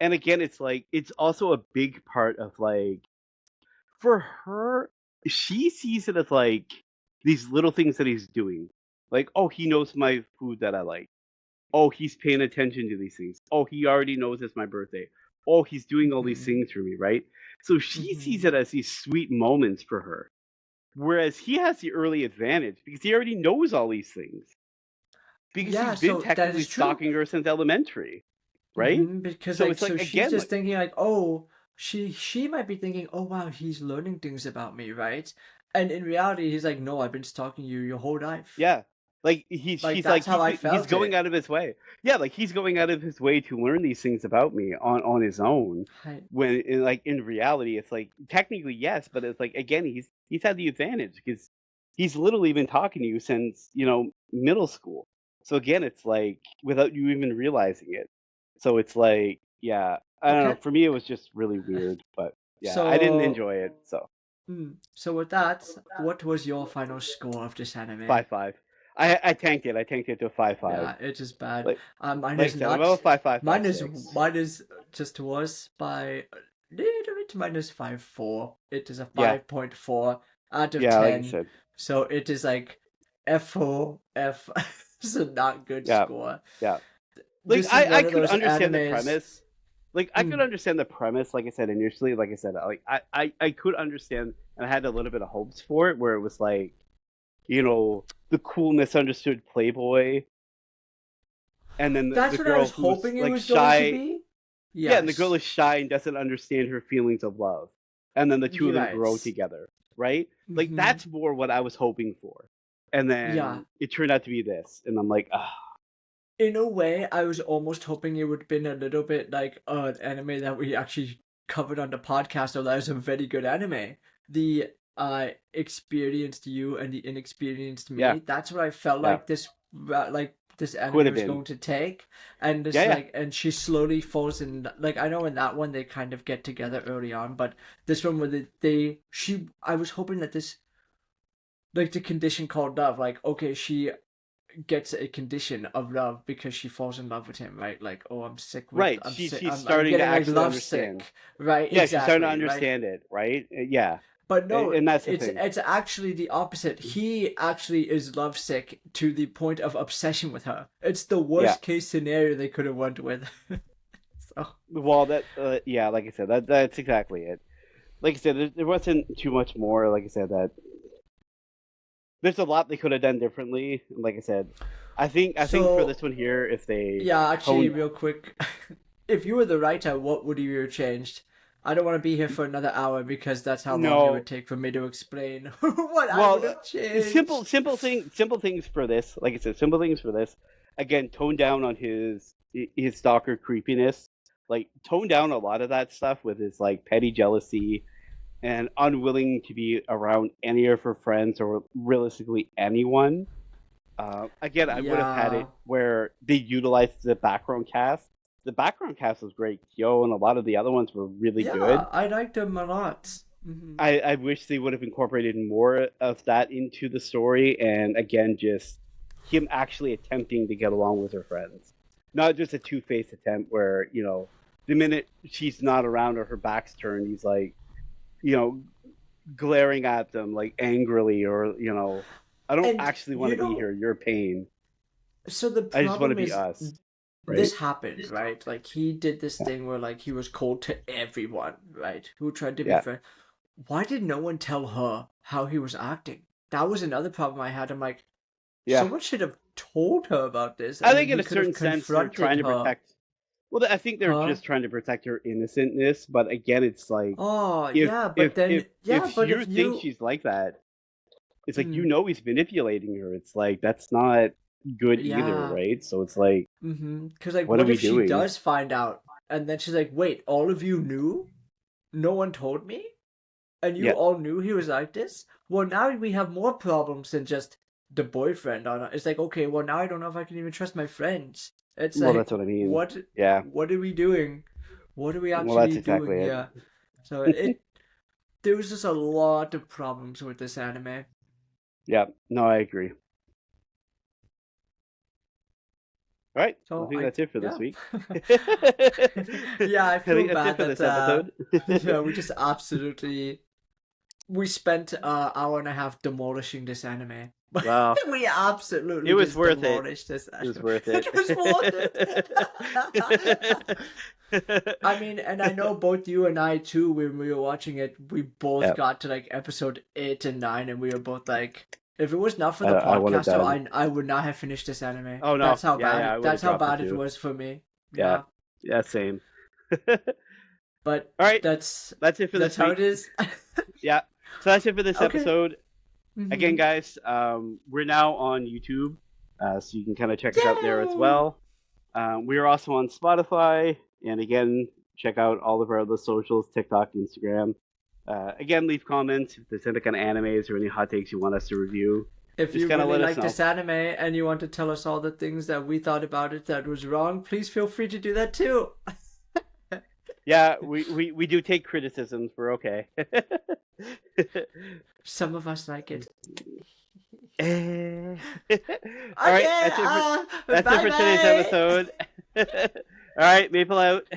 And again, it's like it's also a big part of like for her, she sees it as like these little things that he's doing. Like, oh, he knows my food that I like. Oh, he's paying attention to these things. Oh, he already knows it's my birthday. Oh, he's doing all these Mm-hmm. things for me, right? So she sees Mm-hmm. it as these sweet moments for her. Whereas he has the early advantage because he already knows all these things. Because Yeah, he's been so that technically is true. stalking her since elementary, right? Because So like it's so like she's again, just like thinking like, oh, she might be thinking, oh wow, he's learning things about me, right? And in reality, he's like, no, I've been stalking you your whole life. yeah, like he's Like she's like that's how I he's felt going it. out of his way. Yeah, like he's going out of his way to learn these things about me on his own. I, When like in reality, it's like technically yes, but it's like again he's had the advantage because he's literally been talking to you since middle school. So again, it's like without you even realizing it. So it's like yeah, I don't know. okay. For me, it was just really weird, but yeah, I didn't So, enjoy it. So so with that, what was your final score of this anime? 5.5. I tanked it. I tanked it to a 5.5. Yeah, it is bad. Like Mine like I is said, I'm about not. 5.5, Mine 5.6. is mine is just worse by a little bit. Mine is 5.4. It is a Yeah, 5.4 out of yeah, like I 10. said, So it is like F4 F. It's a not good yeah, score. yeah. Like This is I one of could those understand the animes. premise. Like I could Mm, understand the premise. Like I said initially, like I said, like I could understand, and I had a little bit of hopes for it, where it was like the cool misunderstood playboy, and then the that's what I girl was who's hoping it like was going to shy. be. Yeah, and the girl Yes, is shy and doesn't understand her feelings of love, and then the two of you're them right. grow together, right? Like Hmm. that's more what I was hoping for, and Yeah, then it turned out to be this, and I'm like, ah, in a way, I was almost hoping it would have been a little bit like an anime that we actually covered on the podcast. So that was a very good anime. The experienced you and the inexperienced yeah, me. That's what I felt yeah, like this could anime have was been, going to take. And yeah, this yeah. like and she slowly falls in like I know in that one they kind of get together early on, but this one where they she I was hoping that this like the condition called love, like okay, she gets a condition of love because she falls in love with him, right? Like, oh, Right. I'm She sick, she's I'm starting to getting like actually love understand. sick, right? Yeah, she's starting to Exactly, right? understand it, right? Yeah, But no, and that's the it's thing. it's actually the opposite. He actually is lovesick to the point of obsession with her. It's the Yeah. worst case scenario they could have went with. So Well, that yeah, like I said, that's exactly it. Like I said, there wasn't too much more. Like I said, that there's a lot they could have done differently. Like I said, I think for this So one here, if they yeah, actually, toned real quick, if you were the writer, what would you have changed? I don't want to be here for another hour because that's how long it would no, take for me to explain what I would well, have changed. simple things for this. Like I said, simple things for this. Again, tone down on his stalker creepiness. Like tone down a lot of that stuff with his like petty jealousy and unwilling to be around any of her friends or realistically anyone. Again, I would have had Yeah, it where they utilized the background cast. The background cast was great. Kyo and a lot of the other ones were really good. yeah, I liked him a lot. I wish they would have incorporated more of that into the story, and again, just him actually attempting to get along with her friends, not just a two-faced attempt where the minute she's not around or her back's turned, he's like you know glaring at them like angrily, or I don't And actually want to be here. You're pain. so the I just want to problem be is us, right? this happened, right? Like he did this Yeah, thing where like he was cold to everyone, right? Who tried to be yeah. friend. Why did no one tell her how he was acting? That was another problem I had. I'm like, Yeah. someone should have told her about this, I and then think in he a could have certain sense they're confronted trying to her. protect. Well, I think they're Huh? just trying to protect her innocentness, but again, it's like Oh, if yeah, but then yeah, if but you if think you she's like that, it's like mm, he's manipulating her. It's like that's not good either, yeah, right? So it's like, because like, what are what we if she doing? does find out, and then she's like, wait, all of you knew? No one told me? And you Yeah. all knew he was like this? Well, now we have more problems than just the boyfriend on it. It's like, okay, well, now I don't know if I can even trust my friends. It's Well, like, that's what I mean. what, Yeah. what are we doing? What are we Well, that's actually exactly doing it. here? So there was just a lot of problems with this anime. Yeah. No, I agree. All right. Well, I So think that's it for this yeah. week. Yeah, I I feel think that's it bad for that, this episode. yeah, we just absolutely, we spent an hour and a half demolishing this anime. Wow. We It absolutely was just worth it. demolished this It was anime. worth It was worth it. I mean, and I know both you and I too, when we were watching it, we both Yeah, got to like episode 8 and 9, and we were both like, if it was not for the I want it podcast, though, done. I would not have finished this anime. Oh no, That's how yeah, bad yeah, it. I would have That's how dropped it bad it too. was for me. Yeah, Yeah, yeah, same. All but right, that's that's it for that's this how week. it is. Yeah, so that's it for this Okay. episode. Again, Hmm. guys, we're now on YouTube, so you can kind of check us out there as Yay! well. We are also on Spotify, and again, check out all of our other socials: TikTok, Instagram. Again, leave comments if there's any kind of animes or any hot takes you want us to review. If Just you kind of really let us like know. this anime and you want to tell us all the things that we thought about it that was wrong, please feel free to do that too. Yeah, we do take criticisms. We're okay. Some of us like it. All right, Okay, that's it bye for today's bye. episode. All right, Maple out.